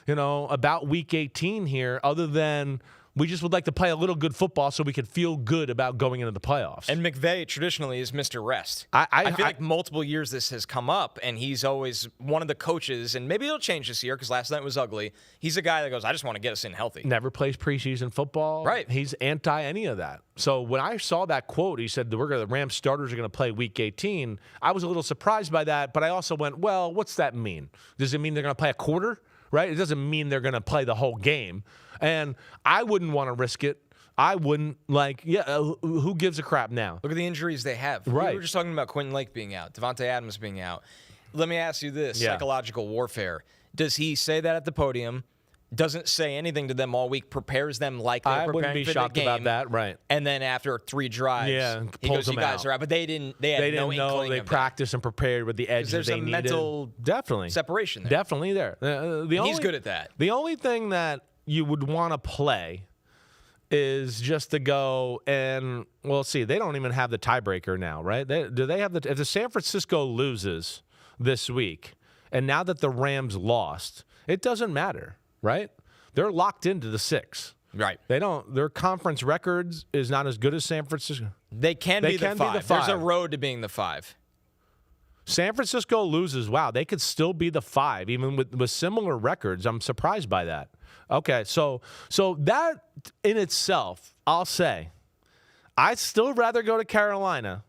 about Week 18 here, other than we just would like to play a little good football so we could feel good about going into the playoffs. And McVay traditionally is Mr. Rest. I feel like multiple years this has come up, and he's always one of the coaches, and maybe it'll change this year because last night was ugly. He's a guy that goes, I just want to get us in healthy. Never plays preseason football. Right. He's anti any of that. So when I saw that quote, he said, the Rams starters are going to play Week 18, I was a little surprised by that, but I also went, well, what's that mean? Does it mean they're going to play a quarter? Right? It doesn't mean they're going to play the whole game. And I wouldn't want to risk it. I wouldn't, who gives a crap now? Look at the injuries they have. Right. We were just talking about Quentin Lake being out, Devontae Adams being out. Let me ask you this, psychological warfare. Does he say that at the podium? Doesn't say anything to them all week, prepares them like they're preparing for the game. I wouldn't be shocked about that, right. And then after 3 drives, he goes, you guys are out. But they had no inkling they of practiced and prepared with the edges they needed. There's a mental separation there. Definitely there. He's good at that. The only thing that you would want to play is just to go and, well, see, they don't even have the tiebreaker now, right? Do they have if the San Francisco loses this week, and now that the Rams lost, it doesn't matter. Right? They're locked into the 6. Right. Their conference records is not as good as San Francisco. They can be the 5. There's a road to being the 5. San Francisco loses. Wow, they could still be the 5, even with similar records. I'm surprised by that. Okay, so that in itself, I'll say, I'd still rather go to Carolina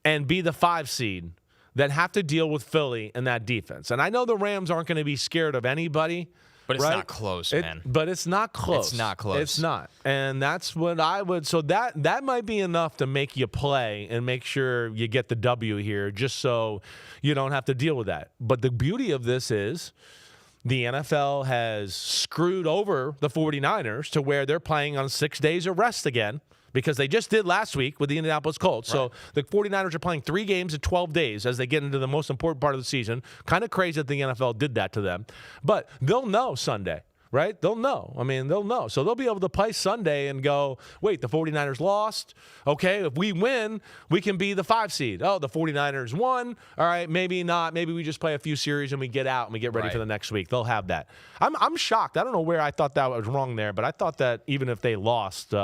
and be the 5 seed than have to deal with Philly and that defense. And I know the Rams aren't going to be scared of anybody. But it's not close, man. But it's not close. It's not close. It's not. And that's what I would. So that might be enough to make you play and make sure you get the W here, just so you don't have to deal with that. But the beauty of this is the NFL has screwed over the 49ers to where they're playing on 6 days of rest again, because they just did last week with the Indianapolis Colts. Right. So the 49ers are playing 3 games in 12 days as they get into the most important part of the season. Kind of crazy that the NFL did that to them. But they'll know Sunday, right? They'll know. They'll know. So they'll be able to play Sunday and go, wait, the 49ers lost. Okay, if we win, we can be the 5 seed. Oh, the 49ers won. All right, maybe not. Maybe we just play a few series and we get out and we get ready for the next week. They'll have that. I'm shocked. I don't know where I thought that was wrong there, but I thought that even if they lost,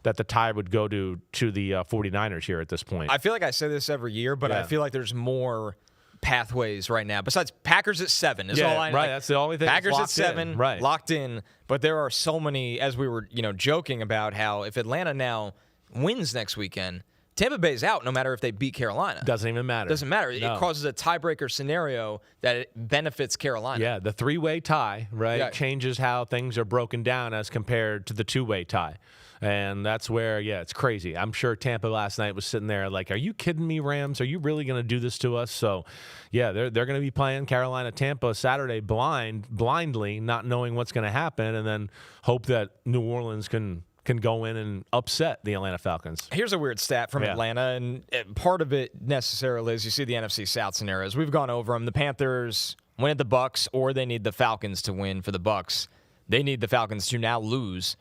that the tie would go to the 49ers here at this point. I feel like I say this every year, but I feel like there's more pathways right now. Besides Packers at 7 is all I know. Right, that's the only thing. Packers at 7, right, locked in. But there are so many, as we were joking about how if Atlanta now wins next weekend, Tampa Bay's out no matter if they beat Carolina. Doesn't even matter. Doesn't matter. No. It causes a tiebreaker scenario that it benefits Carolina. Yeah, the 3-way tie, right, changes how things are broken down as compared to the 2-way tie. And that's where, it's crazy. I'm sure Tampa last night was sitting there like, are you kidding me, Rams? Are you really going to do this to us? So, they're going to be playing Carolina-Tampa Saturday blindly, not knowing what's going to happen, and then hope that New Orleans can go in and upset the Atlanta Falcons. Here's a weird stat from Atlanta, and part of it necessarily is you see the NFC South scenarios. We've gone over them. The Panthers win at the Bucs, or they need the Falcons to win for the Bucs. They need the Falcons to now lose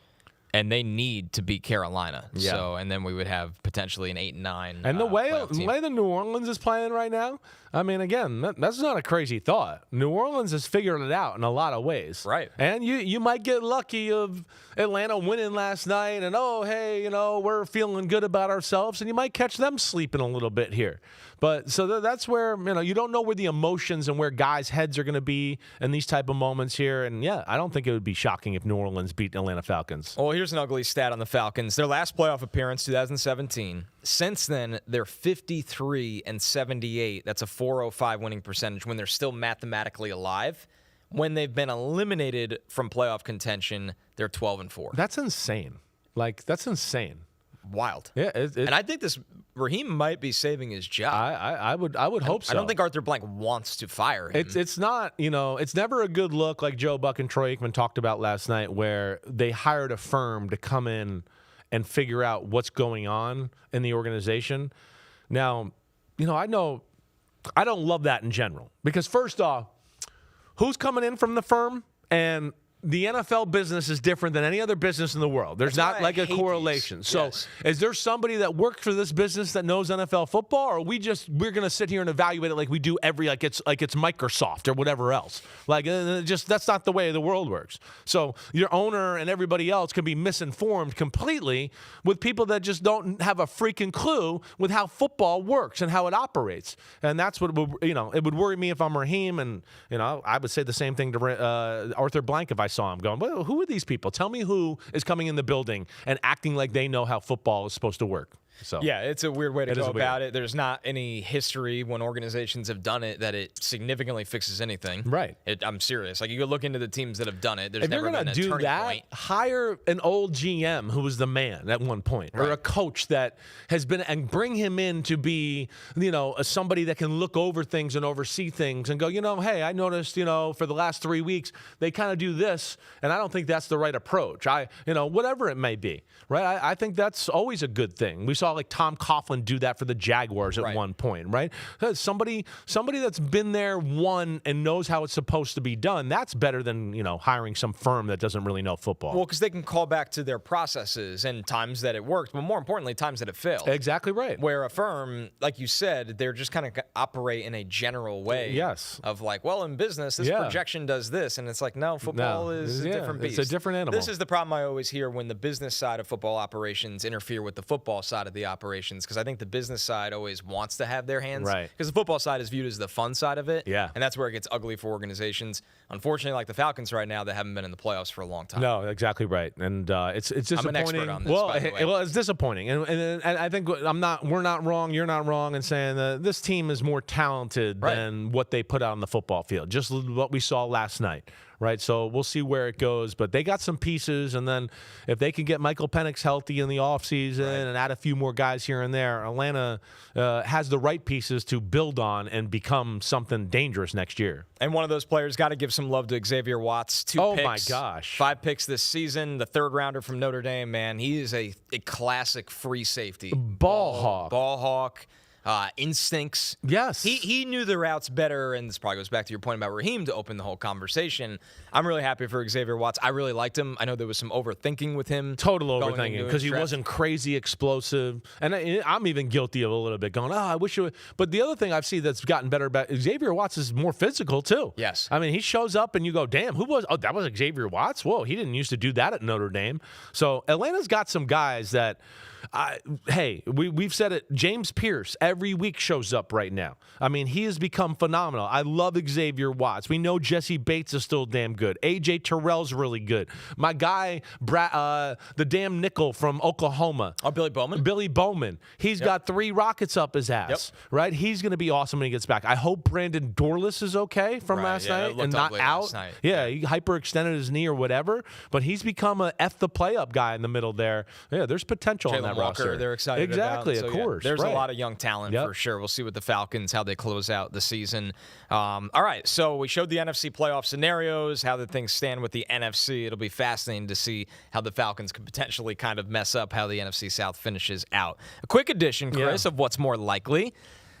and they need to beat Carolina. Yeah. So, and then we would have potentially an 8-9. And the way the New Orleans is playing right now, I mean, again, that's not a crazy thought. New Orleans has figured it out in a lot of ways. Right. And you might get lucky of Atlanta winning last night and, oh, hey, we're feeling good about ourselves, and you might catch them sleeping a little bit here. But so that's where, you don't know where the emotions and where guys' heads are going to be in these type of moments here. And, yeah, I don't think it would be shocking if New Orleans beat the Atlanta Falcons. Well, here's an ugly stat on the Falcons. Their last playoff appearance, 2017. Since then, they're 53-78. That's a .405 winning percentage when they're still mathematically alive. When they've been eliminated from playoff contention, they're 12-4. That's insane. That's insane. Wild. Yeah, and I think Raheem might be saving his job. I would hope so. I don't think Arthur Blank wants to fire him. It's not, it's never a good look like Joe Buck and Troy Aikman talked about last night, where they hired a firm to come in and figure out what's going on in the organization. Now, I don't love that in general, because first off, who's coming in from the firm? And the NFL business is different than any other business in the world. There's not like a correlation. So is there somebody that works for this business that knows NFL football, or we're going to sit here and evaluate it like we do like it's Microsoft or whatever else? That's not the way the world works. So your owner and everybody else can be misinformed completely with people that just don't have a freaking clue with how football works and how it operates. And that's what it would worry me if I'm Raheem, and I would say the same thing to Arthur Blank if I saw him going, well, who are these people? Tell me who is coming in the building and acting like they know how football is supposed to work. So yeah, it's a weird way to go about it. There's not any history when organizations have done it that it significantly fixes anything. Right. I'm serious. Like, you could look into the teams that have done it. There's if never you're been a do turning that, point. Hire an old GM who was the man at one point, or a coach that has been, and bring him in to be, somebody that can look over things and oversee things and go, hey, I noticed, for the last 3 weeks they kind of do this, and I don't think that's the right approach. Whatever it may be, right? I think that's always a good thing. We saw like Tom Coughlin do that for the Jaguars at one point, right? Somebody that's been there, won, and knows how it's supposed to be done. That's better than hiring some firm that doesn't really know football. Well, because they can call back to their processes and times that it worked, but more importantly, times that it failed. Exactly right. Where a firm, like you said, they're just kind of operate in a general way. Yes. Of like, well, in business, this projection does this, and it's like, no, football is a different beast. It's a different animal. This is the problem I always hear when the business side of football operations interfere with the football side of the operations, because I think the business side always wants to have their hands. Right. Because the football side is viewed as the fun side of it. Yeah. And that's where it gets ugly for organizations. Unfortunately, like the Falcons right now, that haven't been in the playoffs for a long time. No, exactly right. And it's disappointing. I'm an expert on this, by the way. Well, it's disappointing. And I think we're not wrong, you're not wrong in saying that this team is more talented than what they put out on the football field. Just what we saw last night. Right, so we'll see where it goes. But they got some pieces, and then if they can get Michael Penix healthy in the offseason and add a few more guys here and there, Atlanta has the right pieces to build on and become something dangerous next year. And one of those players, got to give some love to Xavier Watts. 2 picks. Oh, my gosh. 5 picks this season. The third-rounder from Notre Dame, man. He is a classic free safety. Ball hawk. Instincts. Yes. He knew the routes better, and this probably goes back to your point about Raheem to open the whole conversation. I'm really happy for Xavier Watts. I really liked him. I know there was some overthinking with him. Total overthinking, because he wasn't crazy explosive. And I'm even guilty of a little bit going, I wish it would. But the other thing I've seen that's gotten better about Xavier Watts is more physical, too. Yes. I mean, he shows up and you go, damn, who was? Oh, that was Xavier Watts? Whoa, he didn't used to do that at Notre Dame. So Atlanta's got some guys that, we've said it. James Pierce every week shows up right now. I mean, he has become phenomenal. I love Xavier Watts. We know Jesse Bates is still damn good. A.J. Terrell's really good. My guy, the damn nickel from Oklahoma. Oh, Billy Bowman? Billy Bowman. He's got 3 rockets up his ass, right? He's going to be awesome when he gets back. I hope Brandon Dorless is okay from last night and not out. Yeah, he hyperextended his knee or whatever, but he's become a F the play-up guy in the middle there. Yeah, there's potential on that Walker, roster. They're excited exactly, about. Of course. There's a lot of young talent for sure. We'll see with the Falcons how they close out the season. All right, so we showed the NFC playoff scenarios, how the things stand with the NFC. It'll be fascinating to see how the Falcons could potentially kind of mess up how the NFC South finishes out. A quick addition, Chris, of what's more likely.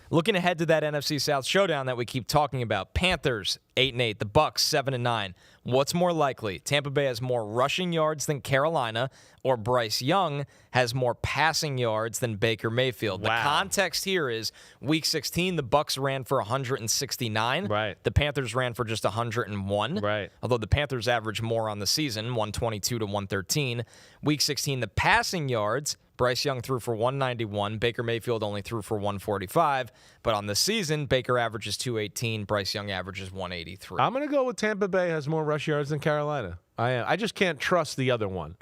Looking ahead to that NFC South showdown that we keep talking about, Panthers 8-8, the Bucks 7-9. What's more likely? Tampa Bay has more rushing yards than Carolina, or Bryce Young has more passing yards than Baker Mayfield. Wow. The context here is Week 16, the Bucks ran for 169. Right. The Panthers ran for just 101. Right. Although the Panthers averaged more on the season, 122 to 113. Week 16, the passing yards, Bryce Young threw for 191. Baker Mayfield only threw for 145. But on the season, Baker averages 218. Bryce Young averages 183. I'm going to go with Tampa Bay has more rush yards than Carolina. I just can't trust the other one.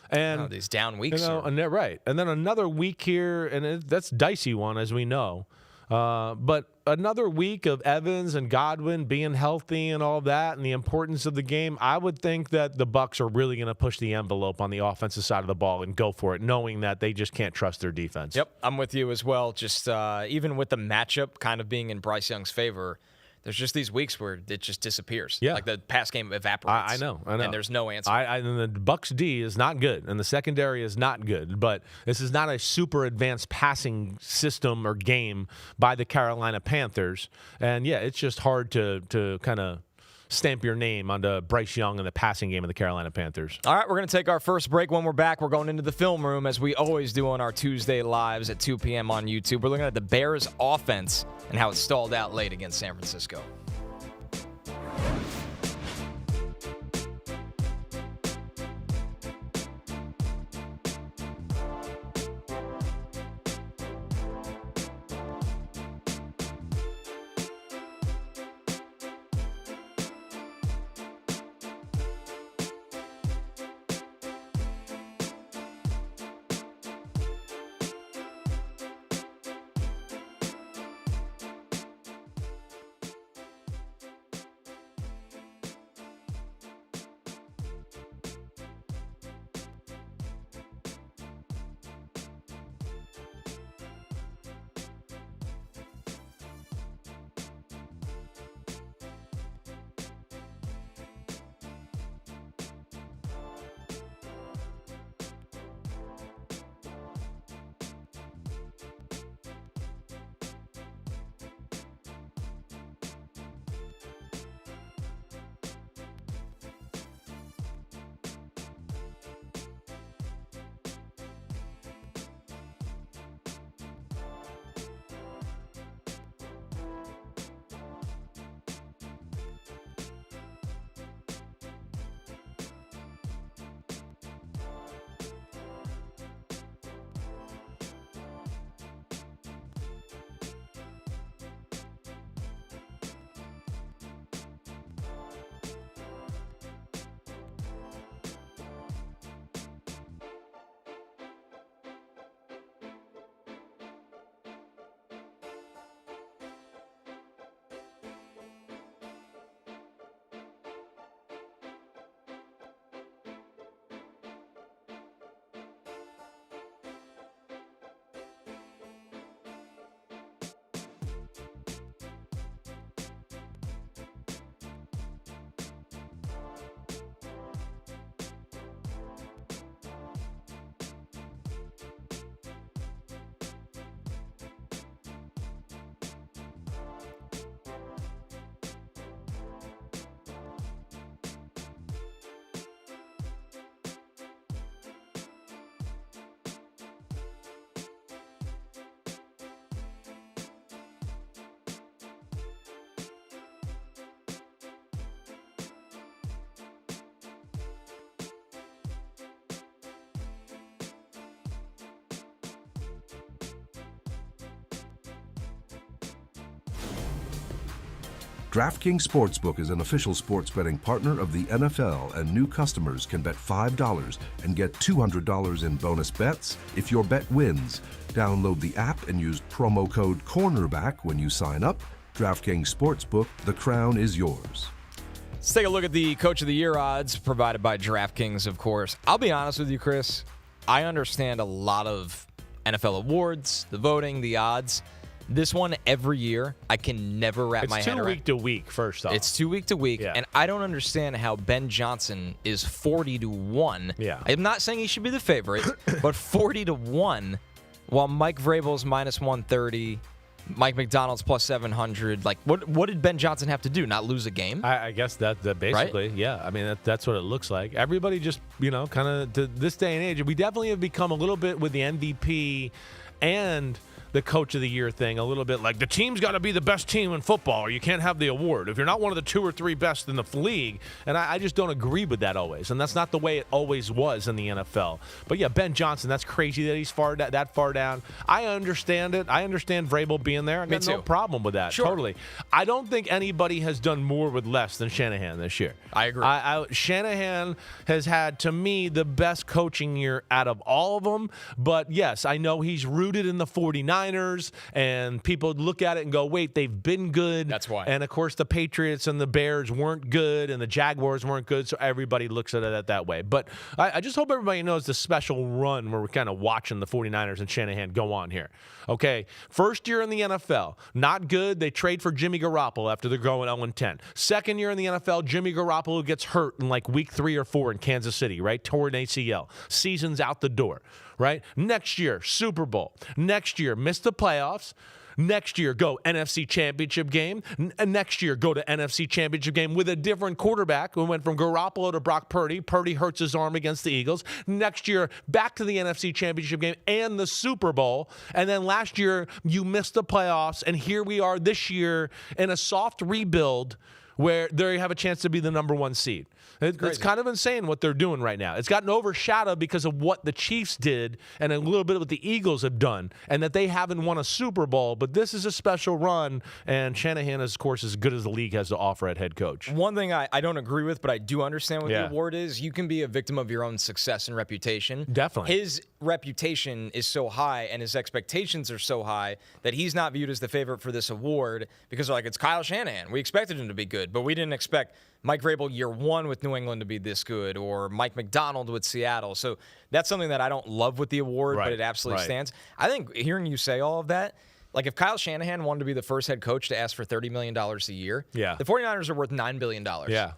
And these down weeks. Right. And then another week here, and that's a dicey one, as we know. But another week of Evans and Godwin being healthy and all that and the importance of the game, I would think that the Bucs are really going to push the envelope on the offensive side of the ball and go for it, knowing that they just can't trust their defense. Yep, I'm with you as well. Just even with the matchup kind of being in Bryce Young's favor, there's just these weeks where it just disappears. Yeah. Like the pass game evaporates. I know. And there's no answer. And the Bucs D is not good, and the secondary is not good. But this is not a super advanced passing system or game by the Carolina Panthers. And, yeah, it's just hard to kind of stamp your name onto Bryce Young and the passing game of the Carolina Panthers. All right, we're going to take our first break. When we're back, we're going into the film room, as we always do on our Tuesday lives at 2 p.m. on YouTube. We're looking at the Bears' offense and how it stalled out late against San Francisco. DraftKings Sportsbook is an official sports betting partner of the NFL, and new customers can bet $5 and get $200 in bonus bets if your bet wins. Download the app and use promo code CORNERBACK when you sign up. DraftKings Sportsbook, the crown is yours. Let's take a look at the Coach of the Year odds provided by DraftKings, of course. I'll be honest with you, Chris. I understand a lot of NFL awards, the voting, the odds. This one, every year, I can never wrap my head around. It's 2 week to week, first off. It's 2 week to week, Yeah. and I don't understand how Ben Johnson is 40-1. Yeah. I'm not saying he should be the favorite, but 40-1, while Mike Vrabel's minus 130, Mike McDonald's plus 700. Like, what did Ben Johnson have to do? Not lose a game? I guess that basically, right? Yeah. I mean, that's what it looks like. Everybody just, kind of to this day and age, we definitely have become a little bit with the MVP and the coach of the year thing, a little bit like the team's got to be the best team in football or you can't have the award. If you're not one of the 2 or 3 best in the league, and I just don't agree with that always. And that's not the way it always was in the NFL. But yeah, Ben Johnson, that's crazy that he's that far down. I understand it. I understand Vrabel being there. I got no problem with that. Sure. Totally. I don't think anybody has done more with less than Shanahan this year. I agree. Shanahan has had, to me, the best coaching year out of all of them. But yes, I know he's rooted in the 49ers, and people look at it and go, wait, they've been good. That's why. And, of course, the Patriots and the Bears weren't good, and the Jaguars weren't good, so everybody looks at it that way. But I just hope everybody knows the special run where we're kind of watching the 49ers and Shanahan go on here. Okay, first year in the NFL, not good. They trade for Jimmy Garoppolo after they're going 0-10. Second year in the NFL, Jimmy Garoppolo gets hurt in like week 3 or 4 in Kansas City, right? Torn ACL. Season's out the door, right? Next year, Super Bowl. Next year, miss the playoffs. Next year, go NFC Championship game. Next year, go to NFC Championship game with a different quarterback. We went from Garoppolo to Brock Purdy. Purdy hurts his arm against the Eagles. Next year, back to the NFC Championship game and the Super Bowl. And then last year, you missed the playoffs. And here we are this year in a soft rebuild where they have a chance to be the number 1 seed. It's kind of insane what they're doing right now. It's gotten overshadowed because of what the Chiefs did and a little bit of what the Eagles have done, and that they haven't won a Super Bowl. But this is a special run, and Shanahan is, of course, as good as the league has to offer at head coach. One thing I don't agree with, but I do understand what the award is. You can be a victim of your own success and reputation. Definitely. His reputation is so high and his expectations are so high that he's not viewed as the favorite for this award because they're like, it's Kyle Shanahan. We expected him to be good, but we didn't expect Mike Vrabel year 1 with New England to be this good, or Mike McDonald with Seattle. So that's something that I don't love with the award, but it absolutely stands. I think hearing you say all of that, like if Kyle Shanahan wanted to be the first head coach to ask for $30 million a year, the 49ers are worth $9 billion. Yeah.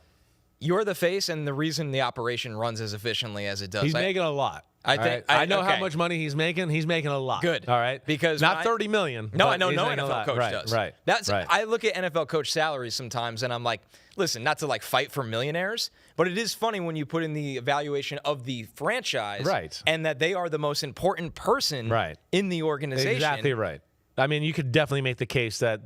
You're the face and the reason the operation runs as efficiently as it does. He's making a lot. I know how much money he's making. He's making a lot. Good. All right. Because not $30 million. No, I know no NFL coach does. Right. I look at NFL coach salaries sometimes and I'm like, listen, not to like fight for millionaires, but it is funny when you put in the evaluation of the franchise and that they are the most important person in the organization. Exactly right. I mean, you could definitely make the case that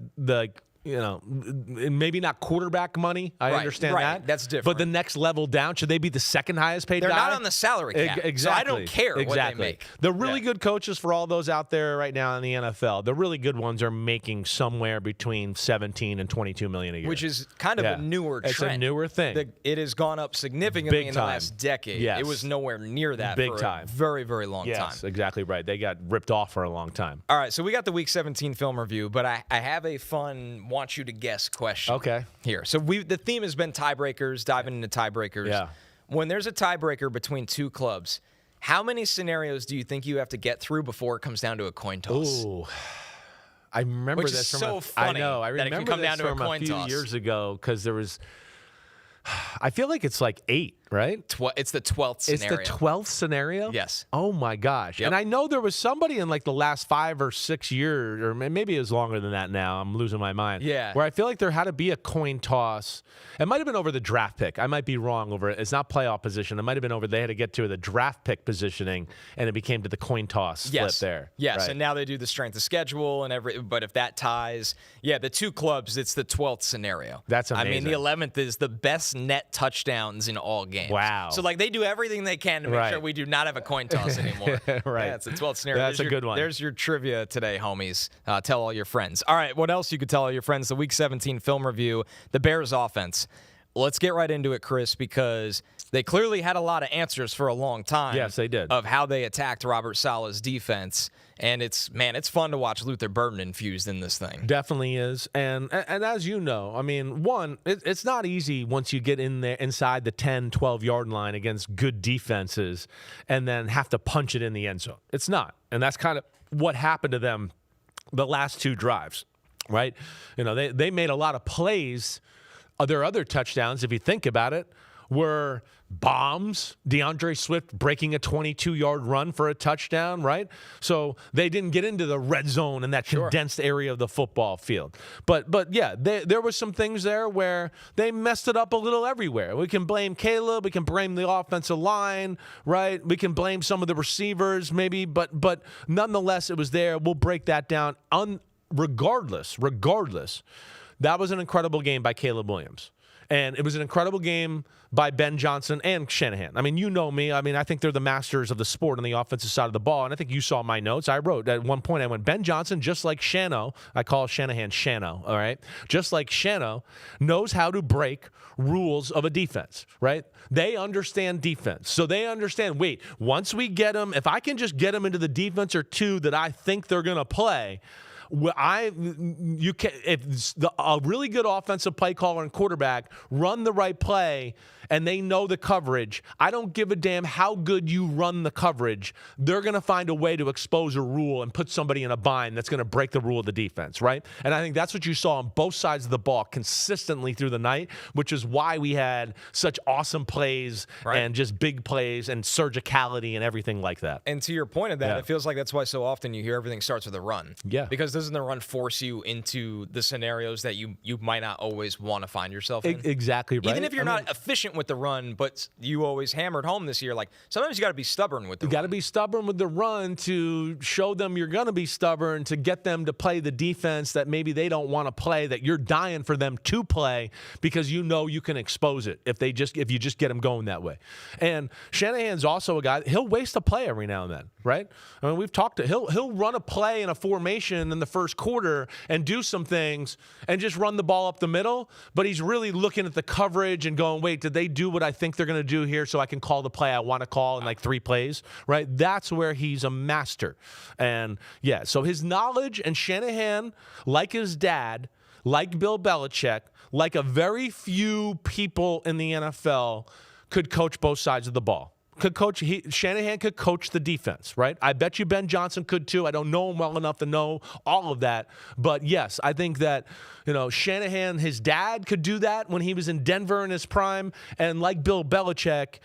maybe not quarterback money. I understand that. That's different. But the next level down, should they be the second highest paid guy? They're not on the salary cap. Exactly. So I don't care what they make. The really good coaches for all those out there right now in the NFL, the really good ones are making somewhere between 17 and 22 million a year. Which is kind of a newer trend. It's a newer thing. It has gone up significantly in the last decade. Yes. It was nowhere near that for a very, very long time. Yes, exactly right. They got ripped off for a long time. All right, so we got the Week 17 film review, but I have a fun want you to guess question. Okay. Here. So the theme has been tiebreakers, diving into tiebreakers. Yeah. When there's a tiebreaker between 2 clubs, how many scenarios do you think you have to get through before it comes down to a coin toss? Ooh. I remember Which this is from so funny. I know. I remember that it can come this down to from a coin few toss. years ago because there was I feel like it's like 8, right? It's the 12th scenario. It's the 12th scenario? Yes. Oh, my gosh. Yep. And I know there was somebody in like the last 5 or 6 years, or maybe it was longer than that now. I'm losing my mind. Yeah. Where I feel like there had to be a coin toss. It might have been over the draft pick. I might be wrong over it. It's not playoff position. It might have been over. They had to get to the draft pick positioning, and it became to the coin toss flip there. Yes, right. And now they do the strength of schedule and but if that ties, the 2 clubs, it's the 12th scenario. That's amazing. I mean, the 11th is the best net touchdowns in all games. Wow. So, they do everything they can to make sure we do not have a coin toss anymore. Right. Yeah, it's the 12th scenario. That's a good one. There's your trivia today, homies. Tell all your friends. All right, what else you could tell all your friends? The Week 17 film review, the Bears offense. Let's get right into it, Chris, because they clearly had a lot of answers for a long time. Yes, they did. Of how they attacked Robert Saleh's defense. And it's fun to watch Luther Burden infused in this thing. Definitely is. And as you know, I mean, it's not easy once you get in there inside the 10, 12-yard line against good defenses and then have to punch it in the end zone. It's not. And that's kind of what happened to them the last 2 drives, right? They made a lot of plays. Their other touchdowns, if you think about it, were bombs, DeAndre Swift breaking a 22-yard run for a touchdown, right? So they didn't get into the red zone in that condensed area of the football field. But yeah, there were some things there where they messed it up a little everywhere. We can blame Caleb, we can blame the offensive line, right? We can blame some of the receivers maybe, but nonetheless, it was there. We'll break that down. Regardless, that was an incredible game by Caleb Williams. And it was an incredible game by Ben Johnson and Shanahan. I mean, you know me. I mean, I think they're the masters of the sport on the offensive side of the ball. And I think you saw my notes. I wrote at one point, I went, Ben Johnson, just like Shano, I call Shanahan Shano, all right? Just like Shano, knows how to break rules of a defense, right? They understand defense. So they understand, wait, once we get them, if I can just get them into the defense or two that I think they're going to play, a really good offensive play caller and quarterback run the right play and they know the coverage. I don't give a damn how good you run the coverage. They're going to find a way to expose a rule and put somebody in a bind that's going to break the rule of the defense, right? And I think that's what you saw on both sides of the ball consistently through the night, which is why we had such awesome plays and just big plays and surgicality and everything like that. And to your point of that, it feels like that's why so often you hear everything starts with a run. Yeah. Because doesn't the run force you into the scenarios that you might not always want to find yourself in? Exactly right. Even if you're not efficient with the run, but you always hammered home this year, like sometimes you got to be stubborn with the run. You got to be stubborn with the run to show them you're going to be stubborn, to get them to play the defense that maybe they don't want to play, that you're dying for them to play because you know you can expose it if you just get them going that way. And Shanahan's also a guy, he'll waste a play every now and then, right? I mean, we've talked to he'll run a play in a formation in the first quarter and do some things and just run the ball up the middle, but he's really looking at the coverage and going, wait, did they do what I think they're going to do here so I can call the play I want to call in like 3 plays, right? That's where he's a master. And yeah, so his knowledge, and Shanahan, like his dad, like Bill Belichick, like a very few people in the NFL, could coach both sides of the ball. Shanahan could coach the defense, right? I bet you Ben Johnson could too. I don't know him well enough to know all of that. But yes, I think that, Shanahan, his dad, could do that when he was in Denver in his prime. And like Bill Belichick,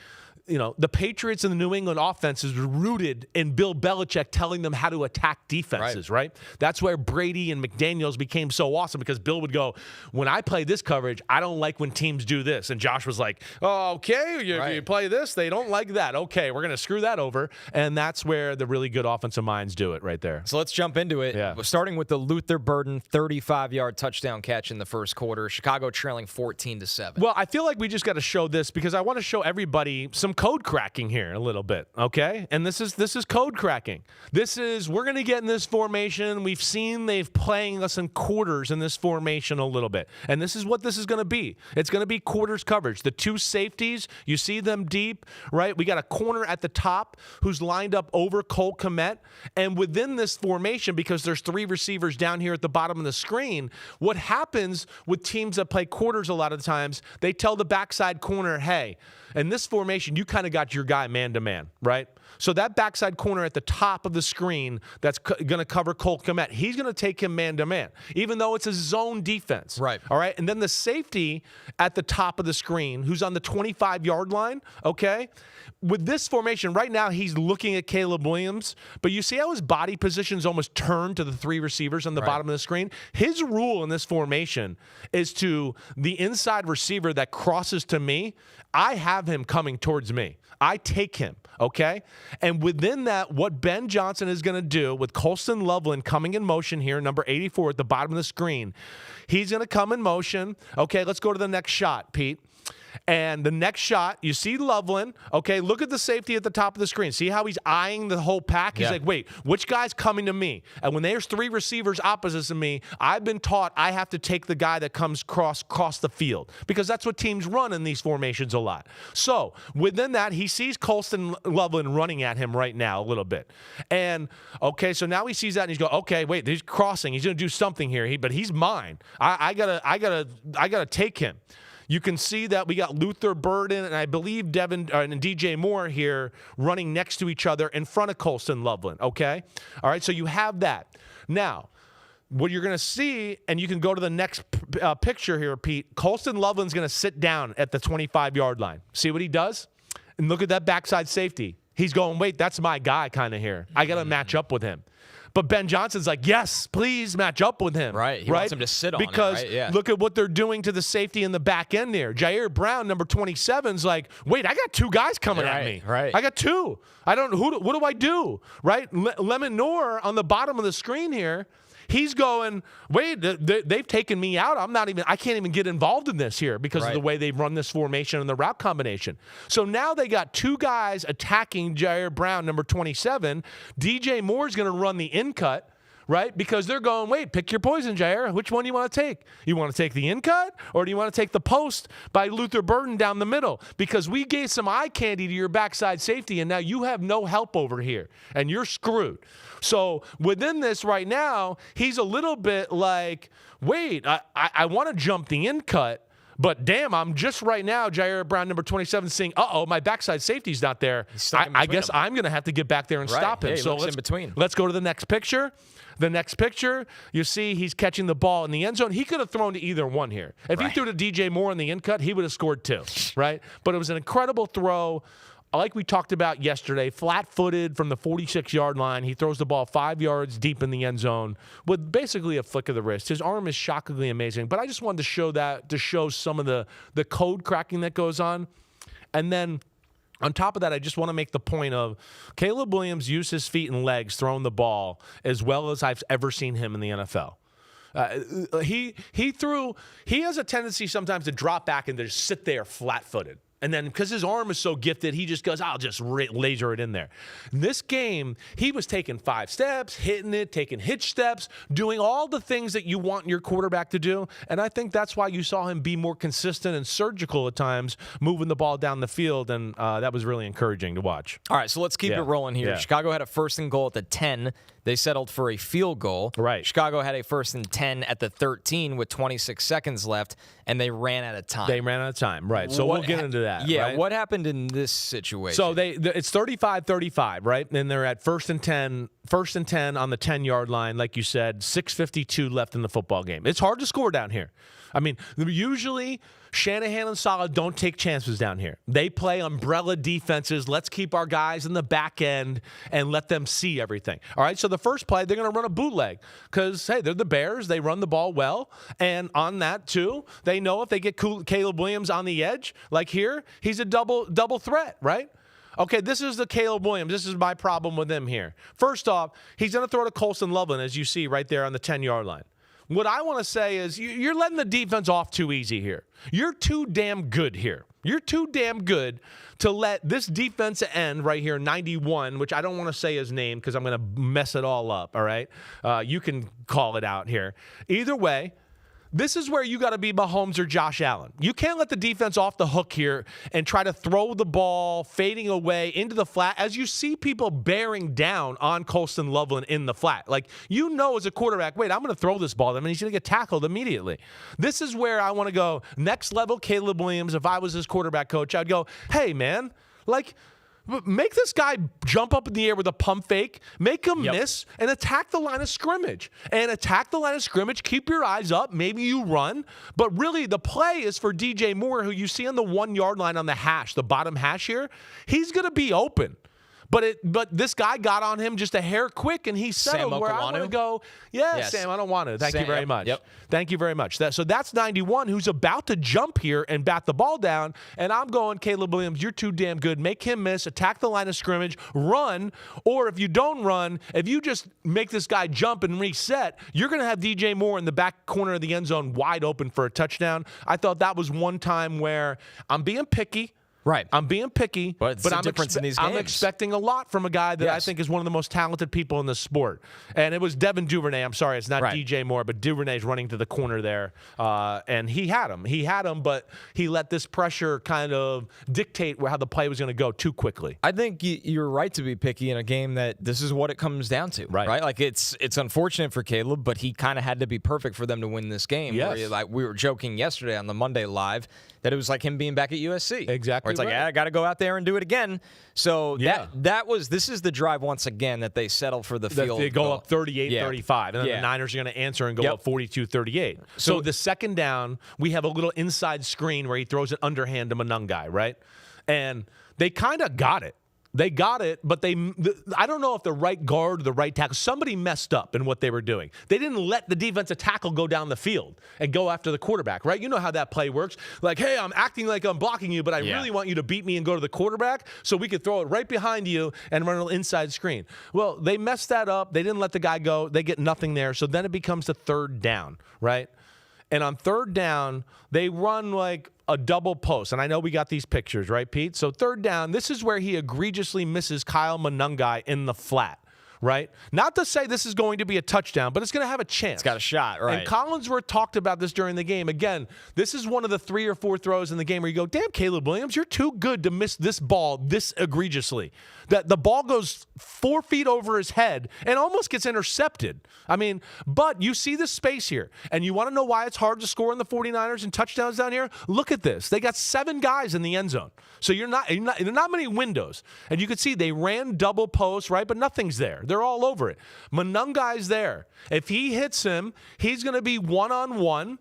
the Patriots and the New England offenses were rooted in Bill Belichick telling them how to attack defenses, right? That's where Brady and McDaniels became so awesome, because Bill would go, when I play this coverage, I don't like when teams do this. And Josh was like, oh, okay, you play this, they don't like that. Okay, we're going to screw that over. And that's where the really good offensive minds do it right there. So let's jump into it. Yeah. Starting with the Luther Burden 35-yard touchdown catch in the first quarter. Chicago trailing 14-7. Well, I feel like we just got to show this because I want to show everybody some code cracking here a little bit, okay? And this is code cracking. We're going to get in this formation. We've seen they've playing us in quarters in this formation a little bit. And this is what this is going to be. It's going to be quarters coverage. The 2 safeties, you see them deep, right? We got a corner at the top who's lined up over Cole Kmet. And within this formation, because there's 3 receivers down here at the bottom of the screen, what happens with teams that play quarters a lot of times, they tell the backside corner, hey, in this formation, you kind of got your guy man-to-man, right? So that backside corner at the top of the screen that's going to cover Cole Kmet, he's going to take him man-to-man, even though it's a zone defense. Right. All right? And then the safety at the top of the screen, who's on the 25-yard line, okay? With this formation, right now he's looking at Caleb Williams, but you see how his body position's almost turned to the 3 receivers on the bottom of the screen? His rule in this formation is to the inside receiver that crosses to me, I have him coming towards me. I take him, okay? And within that, what Ben Johnson is going to do with Colston Loveland coming in motion here, number 84 at the bottom of the screen, he's going to come in motion. Okay, let's go to the next shot, Pete. And the next shot, you see Loveland. Okay, look at the safety at the top of the screen. See how he's eyeing the whole pack? He's like, wait, which guy's coming to me? And when there's 3 receivers opposite to me, I've been taught I have to take the guy that comes across the field, because that's what teams run in these formations a lot. So within that, he sees Colston Loveland running at him right now a little bit. And, okay, so now he sees that and he's going, okay, wait, he's crossing. He's going to do something here, but he's mine. I gotta take him. You can see that we got Luther Burden and I believe Devin and DJ Moore here running next to each other in front of Colston Loveland, okay? All right, so you have that. Now, what you're going to see, and you can go to the next picture here, Pete, Colston Loveland's going to sit down at the 25-yard line. See what he does? And look at that backside safety. He's going, wait, that's my guy kind of here. I got to match up with him. But Ben Johnson's like, yes, please match up with him. Right. He wants him to sit on because it, right? Yeah. Look at what they're doing to the safety in the back end there. Jair Brown, number 27's like, wait, I got two guys coming at me. Right. I got two. I don't. What do I do? Right. Lemon Noor on the bottom of the screen here. He's going, wait, they've taken me out. I can't even get involved in this here because of the way they've run this formation and the route combination. So now they got two guys attacking Jair Brown, number 27. DJ Moore's going to run the in cut. Right? Because they're going, wait, pick your poison, Jair. Which one do you want to take? You want to take the in-cut, or do you want to take the post by Luther Burden down the middle? Because we gave some eye candy to your backside safety, and now you have no help over here, and you're screwed. So within this right now, he's a little bit like, wait, I want to jump the in-cut, but damn, I'm just right now, Jair Brown, number 27, saying, my backside safety's not there. I guess I'm going to have to get back there and stop him. Yeah, so let's go to the next picture. The next picture, you see he's catching the ball in the end zone. He could have thrown to either one here. If he threw to DJ Moore in the in cut, he would have scored two, right? But it was an incredible throw. Like we talked about yesterday, flat-footed from the 46-yard line. He throws the ball 5 yards deep in the end zone with basically a flick of the wrist. His arm is shockingly amazing. But I just wanted to show some of the code cracking that goes on. And then on top of that, I just want to make the point of Caleb Williams used his feet and legs throwing the ball as well as I've ever seen him in the NFL. He has a tendency sometimes to drop back and to just sit there flat-footed. And then because his arm is so gifted, he just goes, I'll just laser it in there. In this game, he was taking 5 steps, hitting it, taking hitch steps, doing all the things that you want your quarterback to do. And I think that's why you saw him be more consistent and surgical at times, moving the ball down the field. And that was really encouraging to watch. All right, so let's keep it rolling here. Yeah. Chicago had a 1st and goal at the 10. They settled for a field goal. Right. Chicago had a 1st and 10 at the 13 with 26 seconds left, and they ran out of time. Right. So we'll get into that. Yeah, right? What happened in this situation? So it's 35-35, right? And they're at 1st and 10 on the 10-yard line, like you said, 6:52 left in the football game. It's hard to score down here. I mean, usually Shanahan and Saleh don't take chances down here. They play umbrella defenses. Let's keep our guys in the back end and let them see everything. All right, so the first play, they're going to run a bootleg because, hey, they're the Bears. They run the ball well. And on that, too, they know if they get Caleb Williams on the edge, like here, he's a double threat, right? Okay, this is the Caleb Williams. This is my problem with him here. First off, he's going to throw to Colston Loveland, as you see right there on the 10-yard line. What I want to say is you're letting the defense off too easy here. You're too damn good here. You're too damn good to let this defensive end right here, 91, which I don't want to say his name because I'm going to mess it all up, all right? You can call it out here. Either way, this is where you got to be Mahomes or Josh Allen. You can't let the defense off the hook here and try to throw the ball fading away into the flat as you see people bearing down on Colston Loveland in the flat. Like, you know as a quarterback, wait, I'm going to throw this ball. I mean, he's going to get tackled immediately. This is where I want to go next level Caleb Williams. If I was his quarterback coach, I'd go, hey, man, like, make this guy jump up in the air with a pump fake, make him miss, and attack the line of scrimmage. Keep your eyes up. Maybe you run. But really, the play is for DJ Moore, who you see on the 1-yard line on the hash, the bottom hash here. He's going to be open. But this guy got on him just a hair quick, and he settled where I want to go. Yes, Sam, I don't want to. Thank you very much. Yep. Thank you very much. So that's 91, who's about to jump here and bat the ball down, and I'm going, Caleb Williams, you're too damn good. Make him miss, attack the line of scrimmage, run, or if you don't run, if you just make this guy jump and reset, you're going to have DJ Moore in the back corner of the end zone wide open for a touchdown. I thought that was one time where I'm being picky. Right. I'm being picky, but I'm difference in these games. I'm expecting a lot from a guy that I think is one of the most talented people in the sport. And it was Devin Duvernay. I'm sorry, it's not DJ Moore, but Duvernay's running to the corner there. And he had him, but he let this pressure kind of dictate how the play was going to go too quickly. I think you're right to be picky in a game that this is what it comes down to. Right? Like, it's unfortunate for Caleb, but he kind of had to be perfect for them to win this game. Yes. Like we were joking yesterday on the Monday Live that it was like him being back at USC. Exactly. Where it's like, I got to go out there and do it again. So this is the drive once again that they settle for the field. They go up 38-35, and then the Niners are going to answer and go up 42-38. So the second down, we have a little inside screen where he throws an underhand to Monangai, right? And they kind of got it. They got it, but I don't know if the right guard or the right tackle, somebody messed up in what they were doing. They didn't let the defensive tackle go down the field and go after the quarterback, right? You know how that play works. Like, hey, I'm acting like I'm blocking you, but I really want you to beat me and go to the quarterback so we could throw it right behind you and run an inside screen. Well, they messed that up. They didn't let the guy go. They get nothing there. So then it becomes the third down, right? And on third down, they run like a double post. And I know we got these pictures, right, Pete? So third down, this is where he egregiously misses Kyle Monangai in the flat, right? Not to say this is going to be a touchdown, but it's going to have a chance. It's got a shot, right? And Collinsworth talked about this during the game. Again, this is one of the 3 or 4 throws in the game where you go, damn, Caleb Williams, you're too good to miss this ball this egregiously. That the ball goes 4 feet over his head and almost gets intercepted. I mean, but you see the space here, and you want to know why it's hard to score in the 49ers and touchdowns down here? Look at this. They got 7 guys in the end zone. So there are not many windows. And you could see they ran double post, right? But nothing's there. They're all over it. Monangai's there. If he hits him, he's going to be one-on-one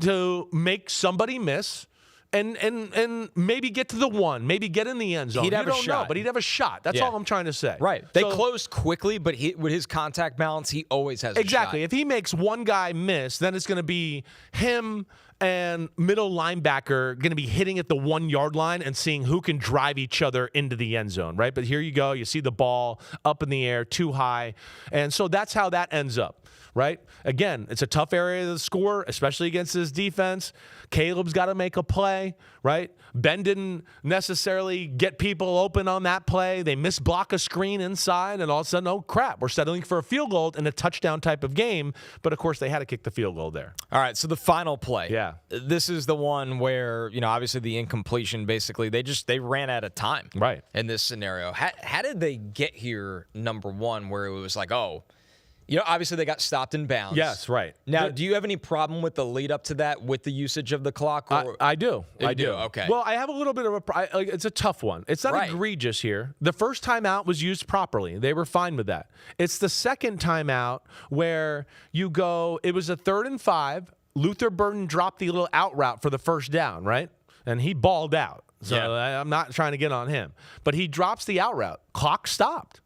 to make somebody miss. And maybe get to the one, maybe get in the end zone. He'd have a shot. But he'd have a shot. That's all I'm trying to say. Right. They closed quickly, but with his contact balance, he always has a shot. Exactly. If he makes one guy miss, then it's going to be him and middle linebacker going to be hitting at the 1 yard line and seeing who can drive each other into the end zone, right? But here you go. You see the ball up in the air, too high. And so that's how that ends up, right? Again, it's a tough area to score, especially against this defense. Caleb's got to make a play, right? Ben didn't necessarily get people open on that play. They misblock a screen inside, and all of a sudden, oh, crap, we're settling for a field goal in a touchdown type of game. But, of course, they had to kick the field goal there. All right, so the final play. Yeah. This is the one where, obviously the incompletion, basically, they ran out of time. Right. In this scenario. How did they get here, number one, where it was like, obviously they got stopped in bounds. Yes, right. Now, do you have any problem with the lead up to that with the usage of the clock? I do. I do. Okay. Well, I have a little bit of it's a tough one. It's not egregious here. The first timeout was used properly. They were fine with that. It's the second timeout where you go, it was a 3rd and 5. Luther Burden dropped the little out route for the first down, right? And he balled out. So I'm not trying to get on him. But he drops the out route. Clock stopped.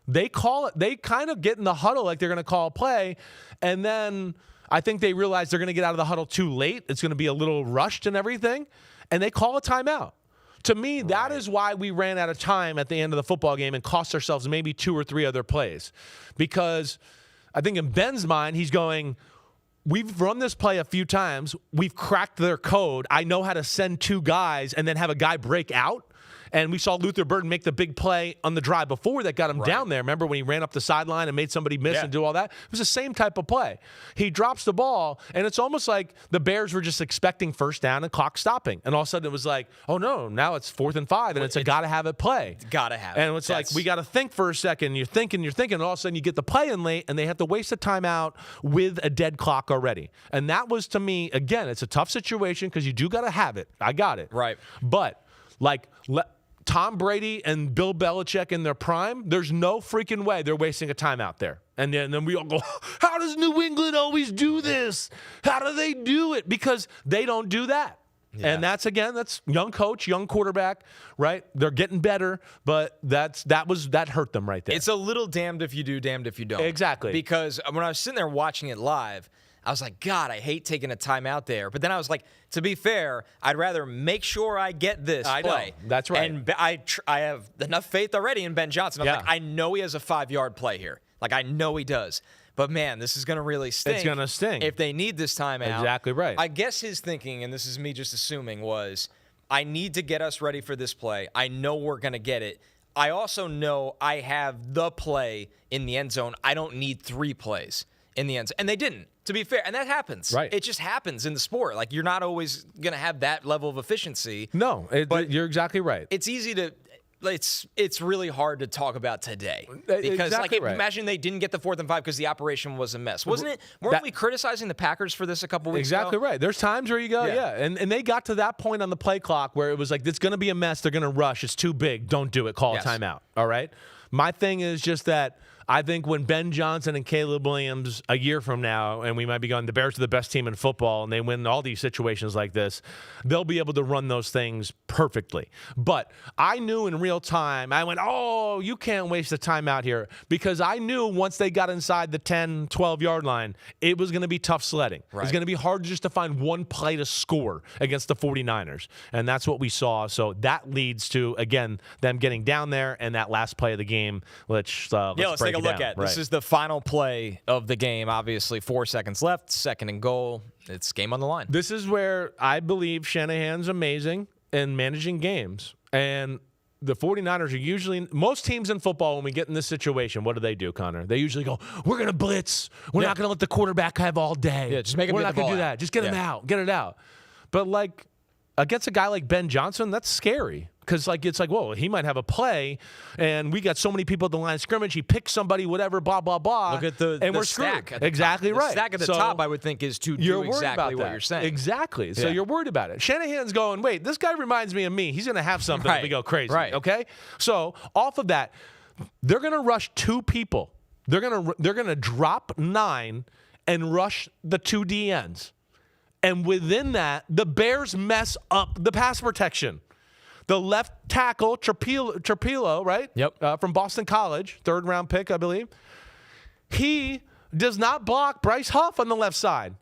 They call it. They kind of get in the huddle like they're going to call a play, and then I think they realize they're going to get out of the huddle too late. It's going to be a little rushed and everything, and they call a timeout. To me, that is why we ran out of time at the end of the football game and cost ourselves maybe 2 or 3 other plays, because I think in Ben's mind he's going, we've run this play a few times. We've cracked their code. I know how to send 2 guys and then have a guy break out. And we saw Luther Burden make the big play on the drive before that got him down there. Remember when he ran up the sideline and made somebody miss and do all that? It was the same type of play. He drops the ball, and it's almost like the Bears were just expecting first down and clock stopping. And all of a sudden it was like, oh, no, now it's 4th and 5, and it's a got-to-have-it play. Got to have it. And it's like, we got to think for a second. You're thinking, and all of a sudden you get the play in late, and they have to waste a timeout with a dead clock already. And that was, to me, again, it's a tough situation because you do got to have it. I got it. Right. But, Tom Brady and Bill Belichick in their prime, there's no freaking way they're wasting a timeout there. And then we all go, how does New England always do this? How do they do it? Because they don't do that. Yeah. And that's young coach, young quarterback, right? They're getting better, but that hurt them right there. It's a little damned if you do, damned if you don't. Exactly. Because when I was sitting there watching it live, I was like, God, I hate taking a timeout there. But then I was like, to be fair, I'd rather make sure I get this play. Know. That's right. And I have enough faith already in Ben Johnson. I'm like, I know he has a 5-yard play here. Like, I know he does. But, man, this is going to really stink. It's going to sting. If they need this timeout. Exactly right. I guess his thinking, and this is me just assuming, was I need to get us ready for this play. I know we're going to get it. I also know I have the play in the end zone. I don't need 3 plays in the end zone. And they didn't, to be fair. And that happens. Right. It just happens in the sport. Like, you're not always going to have that level of efficiency. No, but you're exactly right. It's easy to it's really hard to talk about today because imagine they didn't get the 4th and 5 because the operation was a mess. Weren't we criticizing the Packers for this a couple weeks ago? Exactly right. There's times where you go, and they got to that point on the play clock where it was like, it's going to be a mess. They're going to rush. It's too big. Don't do it. Call a timeout. All right. My thing is just that I think when Ben Johnson and Caleb Williams a year from now, and we might be going, the Bears are the best team in football, and they win all these situations like this, they'll be able to run those things perfectly. But I knew in real time, I went, oh, you can't waste a timeout here, because I knew once they got inside the 10, 12-yard line, it was going to be tough sledding. Right. It's going to be hard just to find one play to score against the 49ers, and that's what we saw. So that leads to, again, them getting down there, and that last play of the game, let's break it. Look at this is the final play of the game. Obviously, 4 seconds left, 2nd and goal. It's game on the line. This is where I believe Shanahan's amazing in managing games. And the 49ers are usually, most teams in football, when we get in this situation, what do, Connor? They usually go, we're going to blitz. We're not going to let the quarterback have all day. Yeah, just make him We're get not the going to ball do out. that. Just get him out. Get it out. But, like, against a guy like Ben Johnson, that's scary. Because, it's like, whoa, he might have a play, and we got so many people at the line of scrimmage. He picks somebody, whatever, blah, blah, blah. Look at the we're stack. Exactly right. The stack at the top, I would think, is to do exactly what you're saying. Exactly. So you're worried about it. Shanahan's going, wait, this guy reminds me of me. He's going to have something if we go crazy. Right. Okay? So, off of that, they're going to rush 2 people. They're going to drop 9 and rush the 2 DNs. And within that, the Bears mess up the pass protection. The left tackle, Trapilo, right? Yep. From Boston College, 3rd-round pick, I believe. He does not block Bryce Huff on the left side.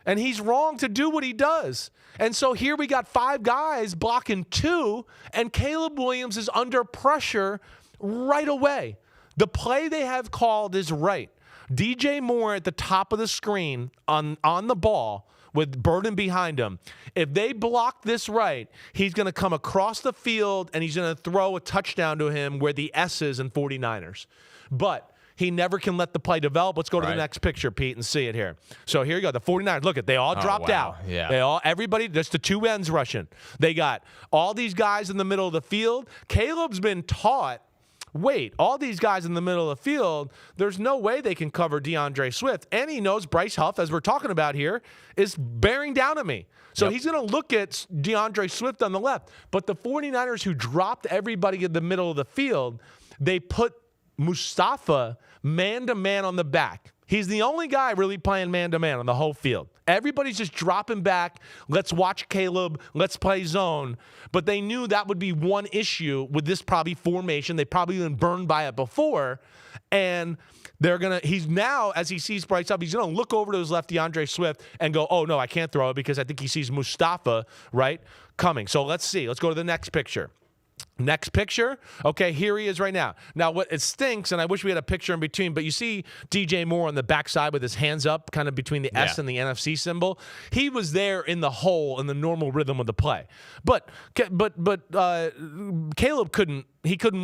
And he's wrong to do what he does. And so here we got 5 guys blocking 2, and Caleb Williams is under pressure right away. The play they have called is right. DJ Moore at the top of the screen on the ball, with Burden behind him. If they block this right, he's going to come across the field and he's going to throw a touchdown to him where the S is in 49ers. But he never can let the play develop. Let's go to the next picture, Pete, and see it here. So here you go. The 49ers, look, they all dropped out. Yeah. Everybody, just the 2 ends rushing. They got all these guys in the middle of the field. Caleb's been taught, wait, all these guys in the middle of the field, there's no way they can cover DeAndre Swift. And he knows Bryce Huff, as we're talking about here, is bearing down on me. So he's going to look at DeAndre Swift on the left. But the 49ers, who dropped everybody in the middle of the field, they put Mustafa man-to-man on the back. He's the only guy really playing man-to-man on the whole field. Everybody's just dropping back. Let's watch Caleb. Let's play zone. But they knew that would be one issue with this probably formation. They probably been burned by it before. And he's now, as he sees Bryce up, he's going to look over to his left, DeAndre Swift, and go, oh, no, I can't throw it, because I think he sees Mustafa, right, coming. So let's see. Let's go to the next picture. Next picture. Okay, here he is right now. Now, what it stinks, and I wish we had a picture in between, but you see DJ Moore on the backside with his hands up, kind of between the S and the NFC symbol. He was there in the hole in the normal rhythm of the play. But Caleb couldn't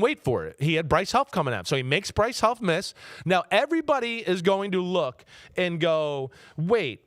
wait for it. He had Bryce Huff coming out. So he makes Bryce Huff miss. Now, everybody is going to look and go, wait,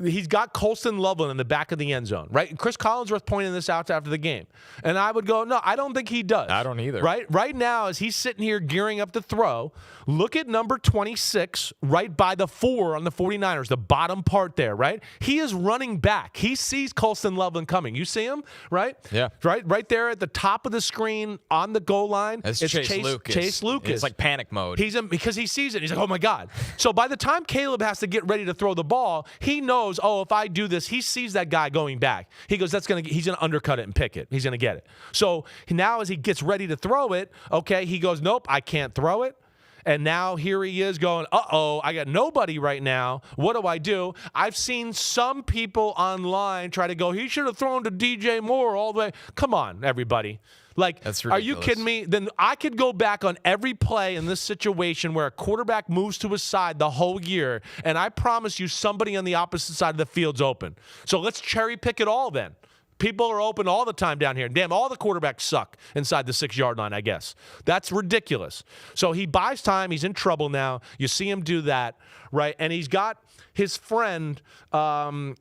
he's got Colston Loveland in the back of the end zone, right? Chris Collinsworth pointed this out after the game. And I would go, no, I don't think he does. I don't either. Right now, as he's sitting here gearing up to throw, look at number 26 right by the 4 on the 49ers, the bottom part there, right? He is running back. He sees Colston Loveland coming. You see him, right? Yeah. Right there at the top of the screen on the goal line. It's Chase Lucas. Chase Lucas. It's like panic mode. Because he sees it. He's like, oh, my God. So by the time Caleb has to get ready to throw the ball, he knows, oh, if I do this, he sees that guy going back. He goes, he's going to undercut it and pick it. He's going to get it. So now as he gets ready to throw it, okay, he goes, nope, I can't throw it. And now here he is going, uh-oh, I got nobody right now. What do? I've seen some people online try to go, he should have thrown to DJ Moore all the way. Come on, everybody. Like, that's ridiculous. Are you kidding me? Then I could go back on every play in this situation where a quarterback moves to his side the whole year, and I promise you somebody on the opposite side of the field's open. So let's cherry pick it all then. People are open all the time down here. Damn, all the quarterbacks suck inside the 6-yard line, I guess. That's ridiculous. So he buys time. He's in trouble now. You see him do that, right? And he's got his friend, Ja'Day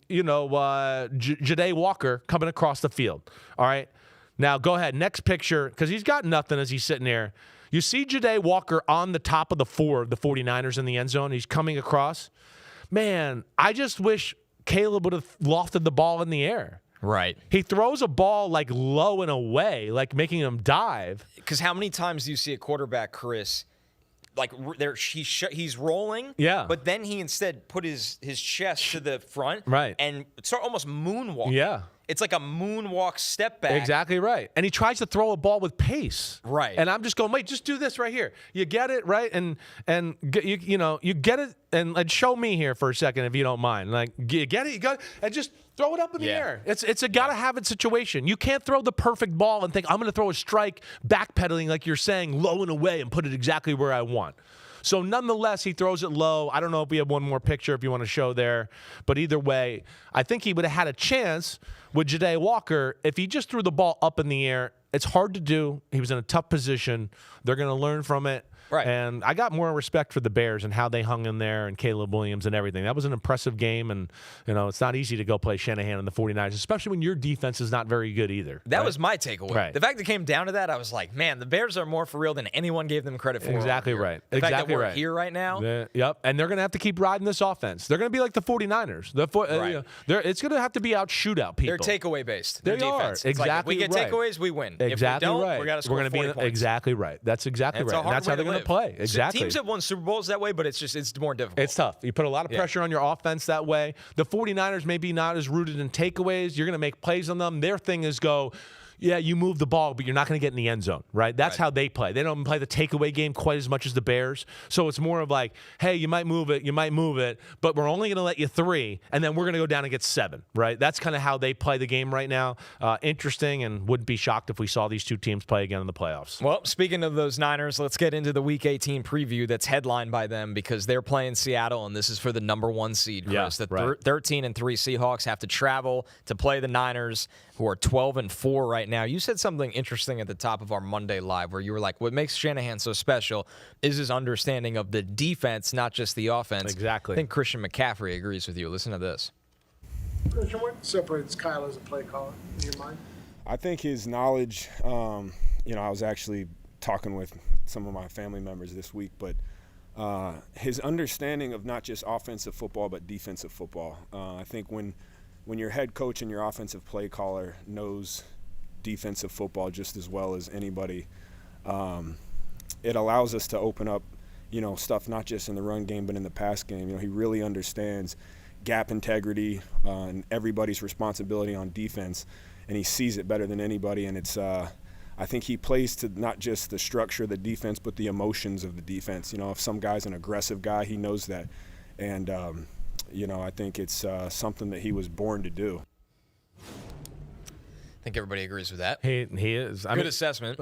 Walker, coming across the field, all right? Now, go ahead. Next picture, because he's got nothing as he's sitting there. You see Ja'Day Walker on the top of the 49ers in the end zone. He's coming across. Man, I just wish Caleb would have lofted the ball in the air. Right. He throws a ball like low and away, like making him dive. Because how many times do you see a quarterback, Chris, like he's rolling, but then he instead put his chest to the front, right, and start almost moonwalking. Yeah. It's like a moonwalk step back. Exactly right. And he tries to throw a ball with pace. Right. And I'm just going, wait, just do this right here. You get it, right? And you get it, and show me here for a second if you don't mind. Like, you get it, you got it, and just throw it up in the air. It's a gotta-have-it situation. You can't throw the perfect ball and think, I'm going to throw a strike backpedaling like you're saying, low and away, and put it exactly where I want. So nonetheless, he throws it low. I don't know if we have one more picture if you want to show there. But either way, I think he would have had a chance with Ja'Day Walker if he just threw the ball up in the air. It's hard to do. He was in a tough position. They're going to learn from it. Right. And I got more respect for the Bears and how they hung in there and Caleb Williams and everything. That was an impressive game, and it's not easy to go play Shanahan and the 49ers, especially when your defense is not very good either. That was my takeaway. Right. The fact that it came down to that, I was like, man, the Bears are more for real than anyone gave them credit for. Exactly right. The exactly fact that we're right. here right now. Yep. And they're going to have to keep riding this offense. They're going to be like the 49ers. It's going to have to be out shootout people. They're takeaway based. They defense. are. It's exactly like, if we get right. takeaways, we win. Exactly if we don't, right. we're going to score 40 points. Exactly right. That's exactly right. And that's how they're going to play. Exactly. Teams have won Super Bowls that way, but it's more difficult. It's tough. You put a lot of pressure on your offense that way. The 49ers may be not as rooted in takeaways. You're going to make plays on them. Their thing is you move the ball, but you're not going to get in the end zone, right? That's how they play. They don't play the takeaway game quite as much as the Bears. So it's more of like, hey, you might move it, but we're only going to let you 3, and then we're going to go down and get 7, right? That's kind of how they play the game right now. Interesting, and wouldn't be shocked if we saw these two teams play again in the playoffs. Well, speaking of those Niners, let's get into the Week 18 preview that's headlined by them because they're playing Seattle, and this is for the number 1 seed, Chris. The 13-3 Seahawks have to travel to play the Niners, who are 12-4 right now. You said something interesting at the top of our Monday Live where you were like, what makes Shanahan so special is his understanding of the defense, not just the offense. Exactly. I think Christian McCaffrey agrees with you. Listen to this. Christian, what separates Kyle as a play caller in your mind? I think his knowledge, I was actually talking with some of my family members this week, but his understanding of not just offensive football but defensive football. I think when your head coach and your offensive play caller knows defensive football just as well as anybody, it allows us to open up, stuff not just in the run game but in the pass game. He really understands gap integrity and everybody's responsibility on defense, and he sees it better than anybody. And it's, I think he plays to not just the structure of the defense but the emotions of the defense. If some guy's an aggressive guy, he knows that, and I think it's something that he was born to do. I think everybody agrees with that. He is. Good assessment.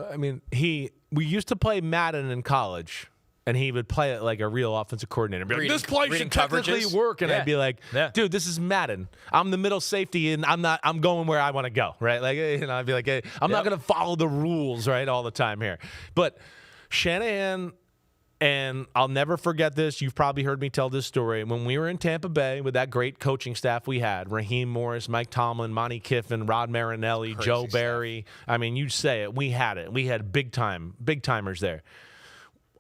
We used to play Madden in college, and he would play it like a real offensive coordinator. Be like, this play should technically work, and I'd be like, dude, this is Madden. I'm the middle safety, and I'm going where I want to go, right? Like, I'd be like, hey, I'm not going to follow the rules, right, all the time here. But Shanahan. And I'll never forget this. You've probably heard me tell this story. When we were in Tampa Bay with that great coaching staff we had, Raheem Morris, Mike Tomlin, Monty Kiffin, Rod Marinelli, Joe Barry. You say it. We had it. We had big timers there.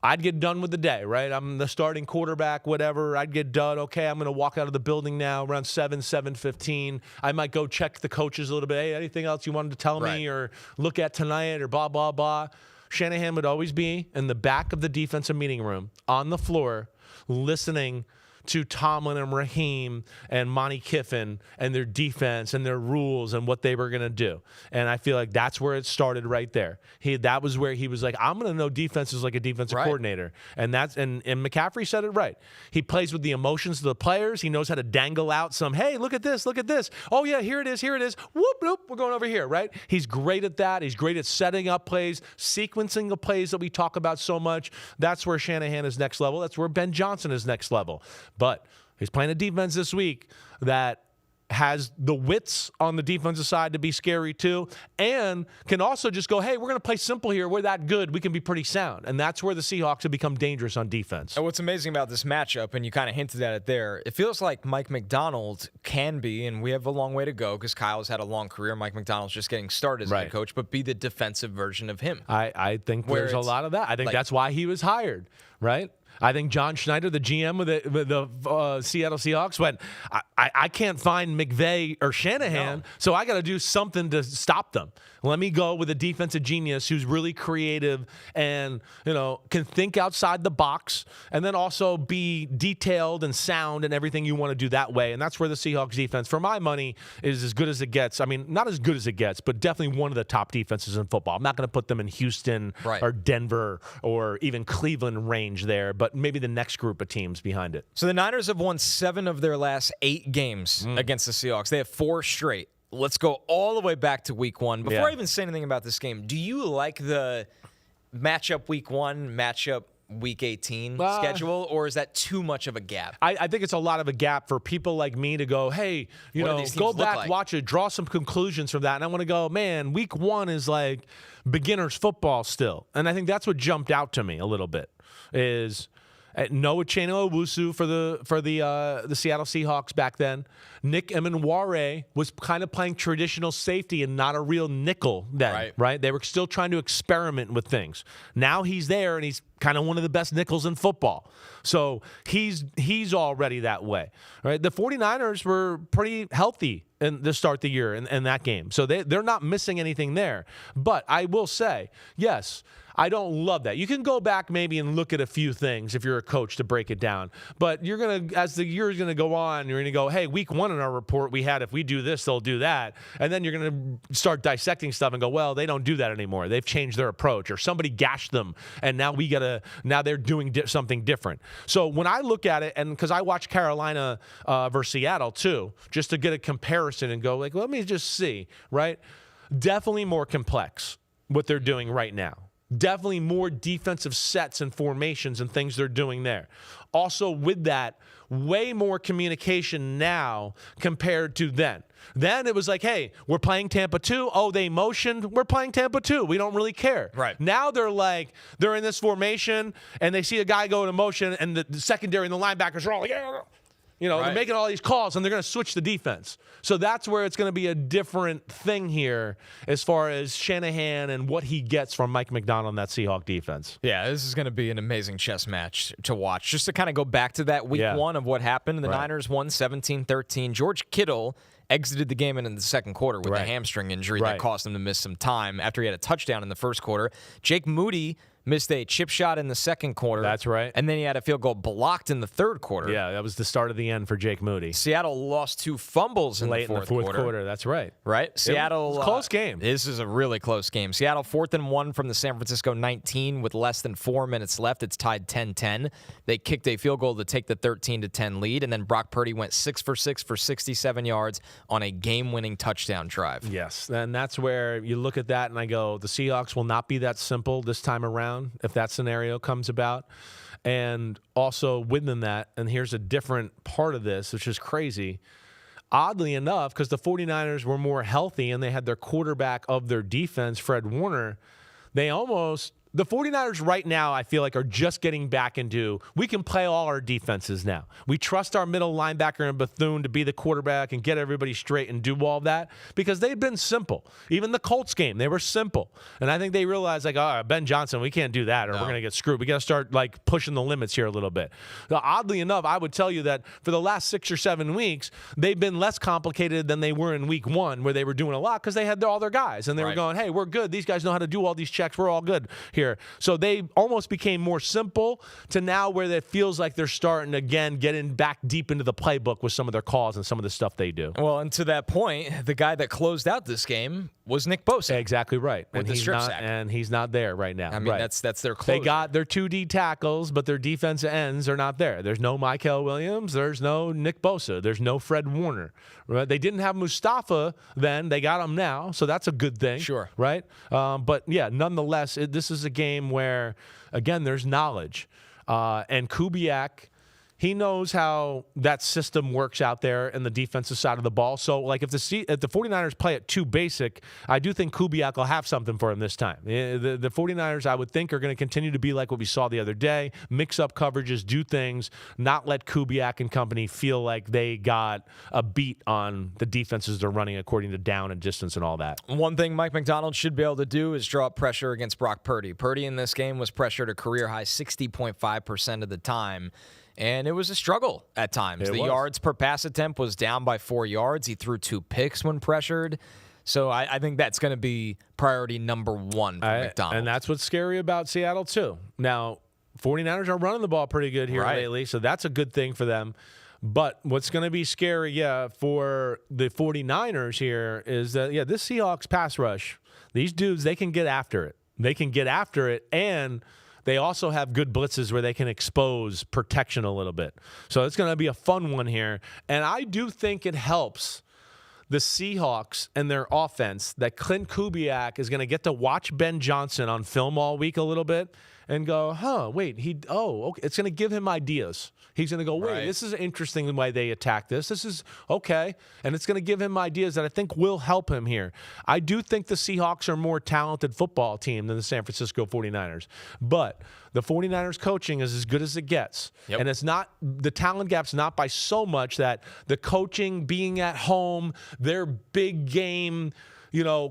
I'd get done with the day, right? I'm the starting quarterback, whatever. I'd get done. Okay, I'm going to walk out of the building now around 7:15. I might go check the coaches a little bit. Hey, anything else you wanted to tell me or look at tonight or blah, blah, blah. Shanahan would always be in the back of the defensive meeting room on the floor listening to Tomlin and Raheem and Monty Kiffin and their defense and their rules and what they were going to do. And I feel like that's where it started right there. That was where he was like, I'm going to know defenses like a defensive coordinator. And McCaffrey said it right. He plays with the emotions of the players. He knows how to dangle out some, hey, look at this, look at this. Oh, yeah, here it is. Whoop, whoop, we're going over here, right? He's great at that. He's great at setting up plays, sequencing the plays that we talk about so much. That's where Shanahan is next level. That's where Ben Johnson is next level. But he's playing a defense this week that has the wits on the defensive side to be scary too, and can also just go, hey, we're going to play simple here. We're that good. We can be pretty sound. And that's where the Seahawks have become dangerous on defense. And what's amazing about this matchup, and you kind of hinted at it there, it feels like Mike Macdonald can be, and we have a long way to go because Kyle's had a long career. Mike Macdonald's just getting started as a head coach, but be the defensive version of him. I think there's a lot of that. I think that's why he was hired, right? I think John Schneider, the GM with the Seattle Seahawks, went, I can't find McVay or Shanahan, so I got to do something to stop them. Let me go with a defensive genius who's really creative and, can think outside the box and then also be detailed and sound and everything you want to do that way. And that's where the Seahawks defense, for my money, is as good as it gets. I mean, not as good as it gets, but definitely one of the top defenses in football. I'm not going to put them in Houston or Denver or even Cleveland range there, but maybe the next group of teams behind it. So the Niners have won 7 of their last 8 games against the Seahawks. They have 4 straight. Let's go all the way back to week 1. Before I even say anything about this game, do you like the matchup week 1, matchup week 18 schedule, or is that too much of a gap? I think it's a lot of a gap for people like me to go, hey, go back, watch it, draw some conclusions from that. And I want to go, man, week 1 is like beginner's football still. And I think that's what jumped out to me a little bit is no Uchenna Owusu for the Seattle Seahawks back then. Nick Emenware was kind of playing traditional safety and not a real nickel then, right? They were still trying to experiment with things. Now he's there, and he's kind of one of the best nickels in football. So he's already that way, right? The 49ers were pretty healthy to start the year in that game. So they're not missing anything there. But I will say, yes, I don't love that. You can go back maybe and look at a few things if you're a coach to break it down. But you're going to, as the year is going to go on, you're going to go, hey, week 1 in our report, we had if we do this, they'll do that. And then you're going to start dissecting stuff and go, well, they don't do that anymore. They've changed their approach, or somebody gashed them, and now now they're doing something different. So when I look at it, and because I watched Carolina versus Seattle too, just to get a comparison and go, like, let me just see, right? Definitely more complex what they're doing right now. Definitely more defensive sets and formations and things they're doing there. Also, with that, way more communication now compared to then. Then it was like, hey, we're playing Tampa 2. Oh, they motioned. We're playing Tampa 2. We don't really care. Right. Now they're in this formation, and they see a guy go into motion, and the secondary and the linebackers are all like, yeah. They're making all these calls, and they're going to switch the defense. So that's where it's going to be a different thing here as far as Shanahan and what he gets from Mike Macdonald and that Seahawk defense. Yeah, this is going to be an amazing chess match to watch. Just to kind of go back to that week 1 of what happened, the Niners won 17-13. George Kittle exited the game in the second quarter with a hamstring injury that caused him to miss some time after he had a touchdown in the first quarter. Jake Moody missed a chip shot in the second quarter. That's right. And then he had a field goal blocked in the third quarter. Yeah, that was the start of the end for Jake Moody. Seattle lost 2 fumbles in late the fourth quarter. That's right. Right? Seattle. It was a close game. This is a really close game. Seattle 4th and 1 from the San Francisco 19 with less than 4 minutes left. It's tied 10-10. They kicked a field goal to take the 13-10 lead, and then Brock Purdy went 6 for 6 for 67 yards on a game-winning touchdown drive. Yes, and that's where you look at that and I go, the Seahawks will not be that simple this time around if that scenario comes about. And also within that, and here's a different part of this, which is crazy. Oddly enough, because the 49ers were more healthy and they had their quarterback of their defense, Fred Warner, the 49ers right now, I feel like, are just getting back into, we can play all our defenses now. We trust our middle linebacker and Bethune to be the quarterback and get everybody straight and do all that because they've been simple. Even the Colts game, they were simple. And I think they realized, Ben Johnson, we can't do that or we're going to get screwed. We got to start, pushing the limits here a little bit. Now, oddly enough, I would tell you that for the last 6 or 7 weeks, they've been less complicated than they were in week 1 where they were doing a lot because they had all their guys. And they were going, hey, we're good. These guys know how to do all these checks. We're all good here. So they almost became more simple to now where it feels like they're starting again getting back deep into the playbook with some of their calls and some of the stuff they do. Well, and to that point, the guy that closed out this game was Nick Bosa. Exactly right. With the strip sack. And he's not there right now. I mean, that's their closure. They got their 2D tackles, but their defensive ends are not there. There's no Mykel Williams. There's no Nick Bosa. There's no Fred Warner. Right? They didn't have Mustafa then. They got him now, so that's a good thing. Sure. Right? But, yeah, nonetheless, this is a game where, again, there's knowledge. And Kubiak He knows how that system works out there in the defensive side of the ball. So, like, if the 49ers play it too basic, I do think Kubiak will have something for him this time. The 49ers, I would think, are going to continue to be like what we saw the other day, mix up coverages, do things, not let Kubiak and company feel like they got a beat on the defenses they're running according to down and distance and all that. One thing Mike McDonald should be able to do is draw up pressure against Brock Purdy. Purdy in this game was pressured a career-high 60.5% of the time. And it was a struggle at times. The yards per pass attempt was down by 4 yards. He threw 2 picks when pressured. So I think that's going to be priority number one for McDonald. And that's what's scary about Seattle, too. Now, 49ers are running the ball pretty good here lately, so that's a good thing for them. But what's going to be scary, for the 49ers here is that, this Seahawks pass rush, these dudes, they can get after it. They can get after it, and they also have good blitzes where they can expose protection a little bit. So it's going to be a fun one here. And I do think it helps the Seahawks and their offense that Clint Kubiak is going to get to watch Ben Johnson on film all week a little bit and go, okay. It's going to give him ideas. He's going to go, wait, this is an interesting way they attack this. This is okay. And it's going to give him ideas that I think will help him here. I do think the Seahawks are a more talented football team than the San Francisco 49ers. But the 49ers coaching is as good as it gets. Yep. And it's not, the talent gap's not by so much that the coaching, being at home, their big game,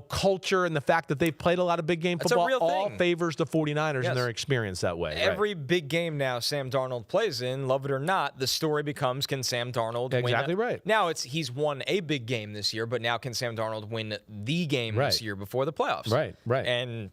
culture and the fact that they've played a lot of big game football all favors the 49ers and their experience that way. Every big game now Sam Darnold plays in, love it or not, the story becomes, can Sam Darnold win? Exactly right. Now he's won a big game this year, but now can Sam Darnold win the game this year before the playoffs? Right. And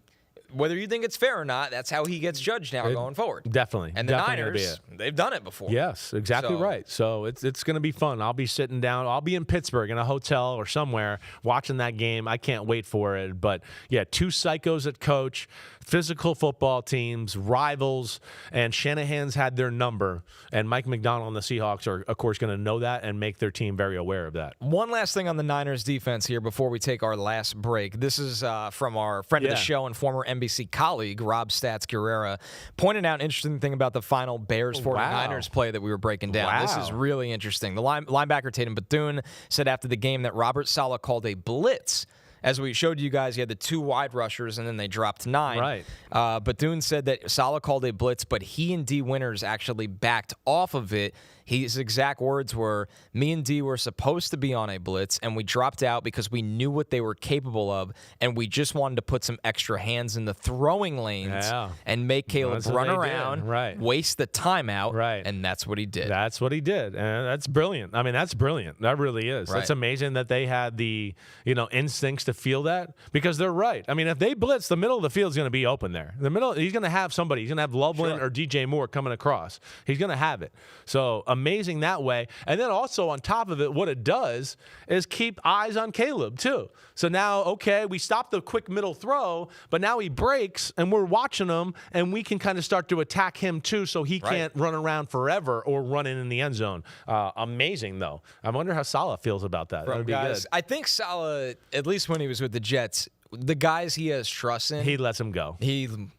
whether you think it's fair or not, that's how he gets judged now going forward. Definitely. And the Niners, they've done it before. Yes, exactly right. So it's going to be fun. I'll be sitting down. I'll be in Pittsburgh in a hotel or somewhere watching that game. I can't wait for it. But, 2 psychos at coach, physical football teams, rivals, and Shanahan's had their number. And Mike McDonald and the Seahawks are, of course, going to know that and make their team very aware of that. One last thing on the Niners defense here before we take our last break. This is from our friend of the show and former NBC colleague, Rob Stats Guerrera, pointed out an interesting thing about the final Bears 49ers play that we were breaking down. This is really interesting. The linebacker Tatum Bethune said after the game that Robert Saleh called a blitz. As we showed you guys, he had the 2 wide rushers, and then they dropped 9. Right. Bethune said that Saleh called a blitz, but he and D. Winters actually backed off of it. His exact words were, me and D were supposed to be on a blitz, and we dropped out because we knew what they were capable of, and we just wanted to put some extra hands in the throwing lanes and make Caleb run around, waste the timeout, and that's what he did. That's what he did, and that's brilliant. I mean, that's brilliant. That really is. That's amazing that they had the instincts to feel that, because they're right. I mean, if they blitz, the middle of the field is going to be open there. The middle, he's going to have somebody. He's going to have Loveland or DJ Moore coming across. He's going to have it. So amazing that way. And then also on top of it, what it does is keep eyes on Caleb too. So now, we stopped the quick middle throw, but now he breaks and we're watching him and we can kind of start to attack him too, so he can't run around forever or run in the end zone. Amazing though. I wonder how Saleh feels about that. That would be good. I think Saleh, at least when he was with the Jets, the guys he has trust in, he lets them go.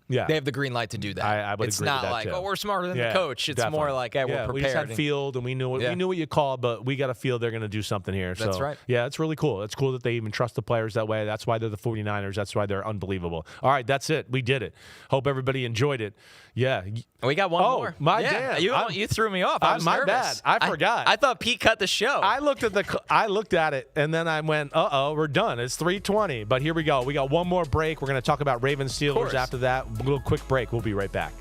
They have the green light to do that. I would it's agree not with that like, too. we're smarter than the coach. It's more like, we're prepared. We just had field, and we knew what you called, but we got a feel they're going to do something here. That's so, right. Yeah, it's really cool. It's cool that they even trust the players that way. That's why they're the 49ers. That's why they're unbelievable. All right, that's it. We did it. Hope everybody enjoyed it. Yeah. We got one more. Damn. You threw me off. I was my nervous. bad. I forgot. I thought Pete cut the show. I looked at it, and then I went, we're done. It's 3:20. But here we go. We got one more break. We're going to talk about Ravens Steelers after that. A little quick break. We'll be right back.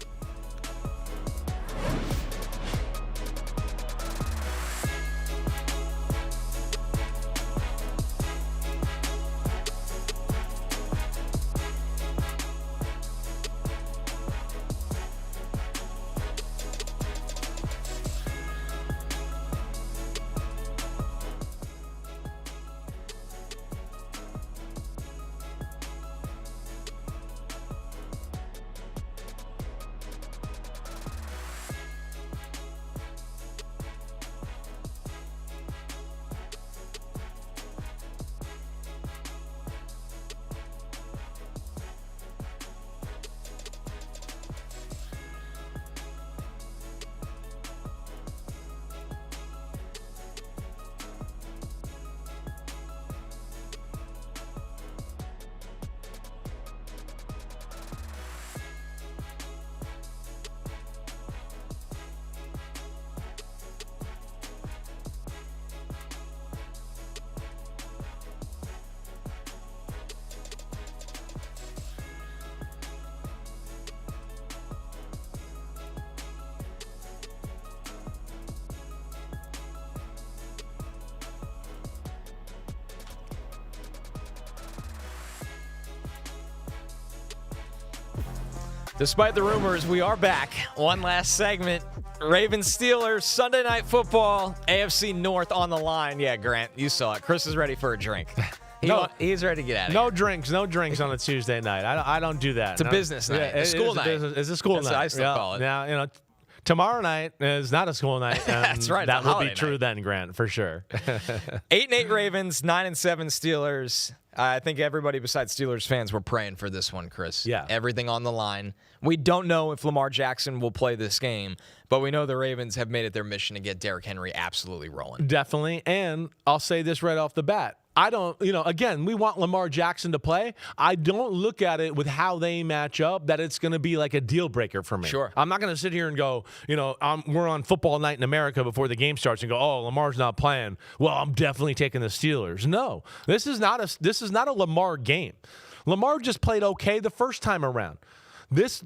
Despite the rumors, we are back. One last segment. Ravens-Steelers, Sunday Night Football, AFC North on the line. Yeah, Grant, you saw it. Chris is ready for a drink. He's ready to get out of here. No drinks on a Tuesday night. I don't do that. It's a business night. A school night. It's a school night. I still call it. Now, tomorrow night is not a school night. That's right. That will be true then, Grant, for sure. 8-8 Ravens, 9-7 Steelers. I think everybody besides Steelers fans were praying for this one, Chris. Yeah. Everything on the line. We don't know if Lamar Jackson will play this game, but we know the Ravens have made it their mission to get Derrick Henry absolutely rolling. Definitely. And I'll say this right off the bat. I don't, again, we want Lamar Jackson to play. I don't look at it with how they match up that it's going to be like a deal breaker for me. Sure. I'm not going to sit here and go, we're on football night in America before the game starts and go, oh, Lamar's not playing. Well, I'm definitely taking the Steelers. No, this is not a Lamar game. Lamar just played okay the first time around.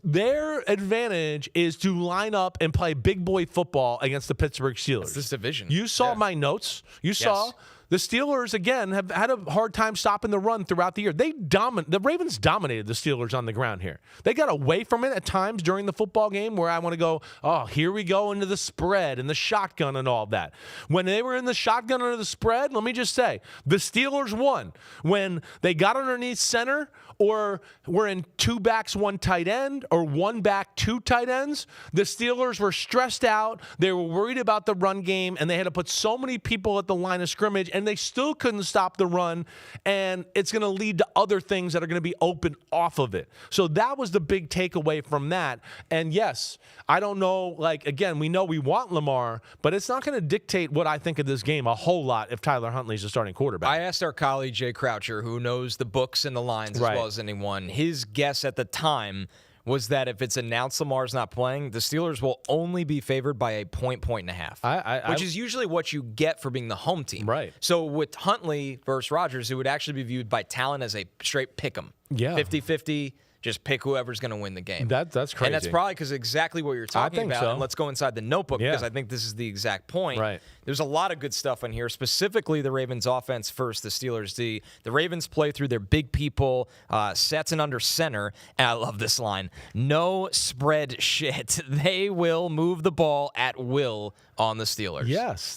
Their advantage is to line up and play big boy football against the Pittsburgh Steelers. It's this division. You saw my notes. You saw the Steelers, again, have had a hard time stopping the run throughout the year. The Ravens dominated the Steelers on the ground here. They got away from it at times during the football game where I want to go, oh, here we go into the spread and the shotgun and all that. When they were in the shotgun or the spread, let me just say, the Steelers won. When they got underneath center or were in two backs, one tight end, or one back, two tight ends, the Steelers were stressed out. They were worried about the run game, and they had to put so many people at the line of scrimmage, and they still couldn't stop the run, and it's going to lead to other things that are going to be open off of it. So that was the big takeaway from that. And yes, I don't know, again, we know we want Lamar, but it's not going to dictate what I think of this game a whole lot if Tyler Huntley's the starting quarterback. I asked our colleague Jay Croucher, who knows the books and the lines as well as anyone, his guess at the time was that if it's announced Lamar's not playing, the Steelers will only be favored by a point and a half, which is usually what you get for being the home team. Right. So with Huntley versus Rodgers, it would actually be viewed by talent as a straight pick 'em. Yeah. 50-50. Just pick whoever's going to win the game. That's crazy. And that's probably because exactly what you're talking about. So. And let's go inside the notebook because I think this is the exact point. Right. There's a lot of good stuff in here, specifically the Ravens offense first, the Steelers D. The Ravens play through their big people, sets and under center. And I love this line. No spread shit. They will move the ball at will on the Steelers. Yes,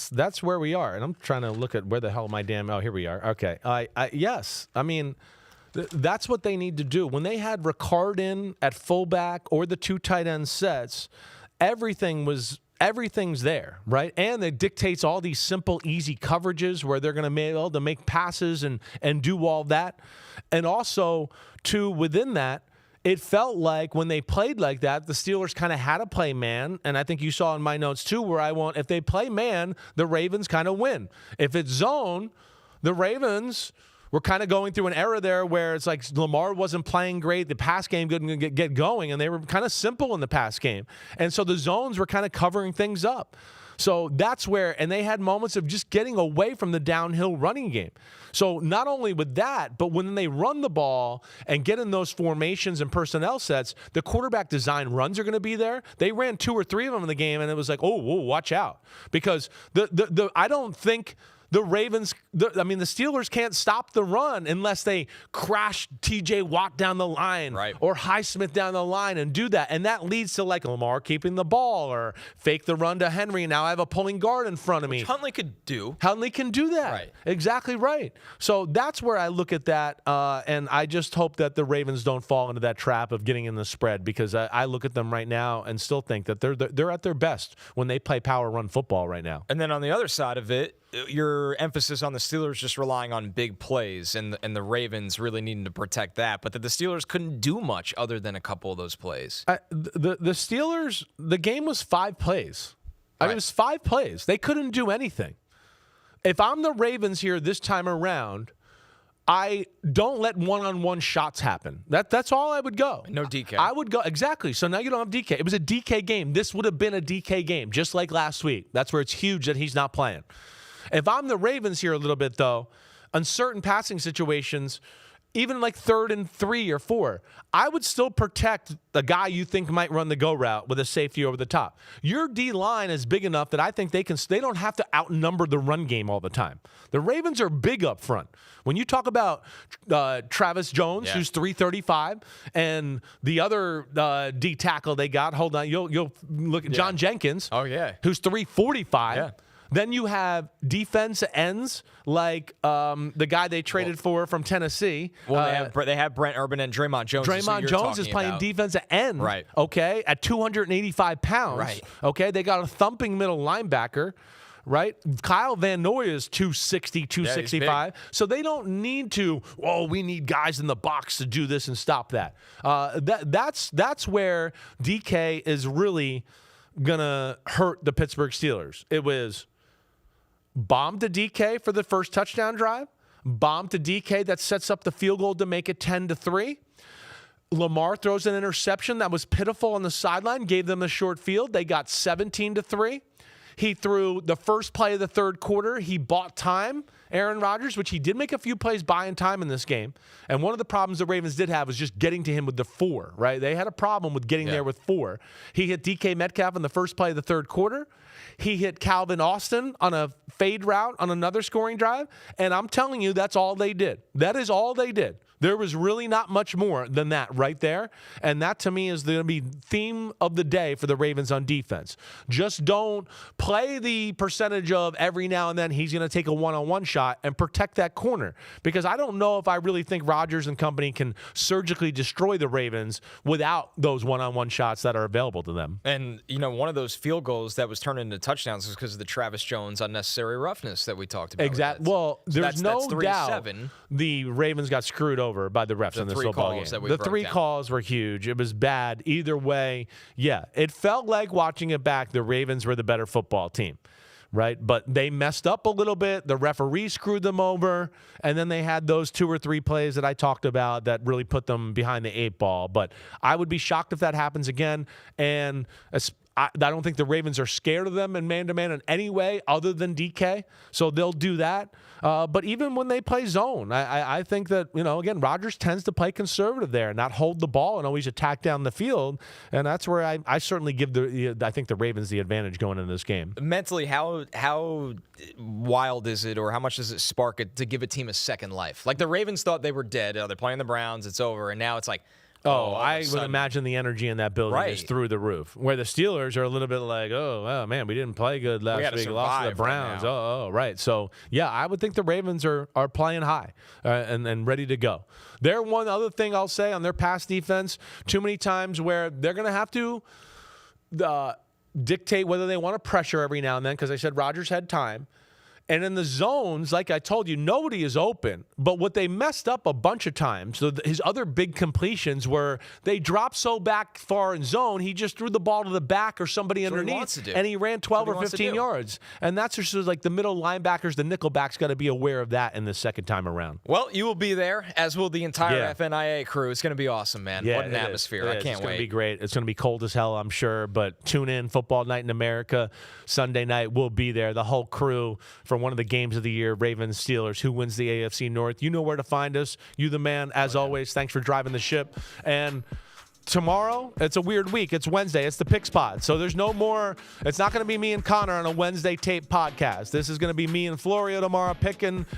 that's where we are. And I'm trying to look at where the hell my damn. Oh, here we are. Okay. Yes. I mean, that's what they need to do. When they had Ricard in at fullback or the two tight end sets, everything's there, right? And it dictates all these simple, easy coverages where they're going to be able to make passes and do all that. And also, too, within that, it felt like when they played like that, the Steelers kind of had to play man. And I think you saw in my notes, too, where if they play man, the Ravens kind of win. If it's zone, the Ravens... We're kind of going through an era there where it's like Lamar wasn't playing great. The pass game couldn't get going, and they were kind of simple in the pass game. And so the zones were kind of covering things up. So that's where, and they had moments of just getting away from the downhill running game. So not only with that, but when they run the ball and get in those formations and personnel sets, the quarterback design runs are going to be there. They ran 2 or 3 of them in the game, and it was like, oh, whoa, watch out. Because I don't think... The Steelers can't stop the run unless they crash T.J. Watt down the line or Highsmith down the line and do that. And that leads to Lamar keeping the ball or fake the run to Henry. Now I have a pulling guard in front of me. Which Huntley could do. Huntley can do that. Right. Exactly right. So that's where I look at that, and I just hope that the Ravens don't fall into that trap of getting in the spread because I look at them right now and still think that they're at their best when they play power run football right now. And then on the other side of it, your emphasis on the Steelers just relying on big plays and the Ravens really needing to protect that, but that the Steelers couldn't do much other than a couple of those plays. The Steelers, the game was 5 plays. I mean, it was 5 plays. They couldn't do anything. If I'm the Ravens here this time around, I don't let one-on-one shots happen. That's all I would go. No DK. I would go. Exactly. So now you don't have DK. It was a DK game. This would have been a DK game, just like last week. That's where it's huge that he's not playing. If I'm the Ravens here a little bit, though, on certain passing situations, even like 3rd and 3 or 4, I would still protect the guy you think might run the go route with a safety over the top. Your D-line is big enough that I think they don't have to outnumber the run game all the time. The Ravens are big up front. When you talk about Travis Jones, who's 335, and the other D tackle they got, hold on, you'll look at John Jenkins, who's 345. Yeah. Then you have defense ends like the guy they traded for from Tennessee. Well, they have Brent Urban and Draymond Jones. Draymond Jones is playing defensive end, right? Okay, at 285 pounds. Right. Okay, they got a thumping middle linebacker. Right? Kyle Van Noy is 260, 265. So they don't need to, we need guys in the box to do this and stop that. That's where DK is really going to hurt the Pittsburgh Steelers. It was bomb to DK for the first touchdown drive, bomb to DK that sets up the field goal to make it 10-3. Lamar throws an interception that was pitiful on the sideline, gave them the short field. They got 17-3. He threw the first play of the third quarter. He bought time, Aaron Rodgers, which he did make a few plays buying time in this game. And one of the problems the Ravens did have was just getting to him with the 4, right? They had a problem with getting there with 4. He hit DK Metcalf in the first play of the third quarter. He hit Calvin Austin on a fade route on another scoring drive. And I'm telling you, that's all they did. That is all they did. There was really not much more than that right there. And that, to me, is going to be theme of the day for the Ravens on defense. Just don't play the percentage of every now and then he's going to take a one-on-one shot and protect that corner. Because I don't know if I really think Rodgers and company can surgically destroy the Ravens without those one-on-one shots that are available to them. And, one of those field goals that was turned into touchdowns was because of the Travis Jones unnecessary roughness that we talked about. Exactly. Well, there's no doubt the Ravens got screwed over by the refs in this football game. The 3 calls were huge. It was bad. Either way, it felt like watching it back, the Ravens were the better football team, right? But they messed up a little bit. The referee screwed them over, and then they had those 2 or 3 plays that I talked about that really put them behind the 8 ball. But I would be shocked if that happens again, and I don't think the Ravens are scared of them in man-to-man in any way other than DK, so they'll do that. But even when they play zone, I think that, again, Rodgers tends to play conservative there and not hold the ball and always attack down the field, and that's where I certainly give I think the Ravens the advantage going into this game. Mentally, how wild is it, or how much does it spark it to give a team a second life? Like the Ravens thought they were dead. They're playing the Browns. It's over, and now it's like, I would imagine the energy in that building is through the roof. Where the Steelers are a little bit like, man, we didn't play good last week. Lost to the Browns. Right. So, I would think the Ravens are playing high and ready to go. They're one other thing I'll say on their pass defense, too many times where they're going to have to dictate whether they want to pressure every now and then, because I said Rodgers had time. And in the zones, like I told you, nobody is open. But what they messed up a bunch of times, so his other big completions were they dropped so back far in zone, he just threw the ball to the back or somebody underneath, and he ran 12 or 15 yards. And that's just like the middle linebackers, the nickelbacks got to be aware of that in the second time around. Well, you will be there, as will the entire FNIA crew. It's going to be awesome, man. What an atmosphere. I can't wait. It's going to be great. It's going to be cold as hell, I'm sure. But tune in, Football Night in America, Sunday night. We'll be there. The whole crew for one of the games of the year, Ravens, Steelers. Who wins the AFC North? You know where to find us. You the man, as always. Thanks for driving the ship. And tomorrow, it's a weird week. It's Wednesday. It's the Picks Pod. So there's no more. It's not going to be me and Connor on a Wednesday tape podcast. This is going to be me and Florio tomorrow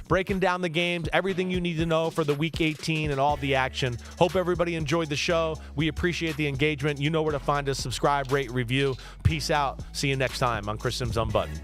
breaking down the games, everything you need to know for the Week 18 and all the action. Hope everybody enjoyed the show. We appreciate the engagement. You know where to find us. Subscribe, rate, review. Peace out. See you next time on Chris Simms Unbuttoned.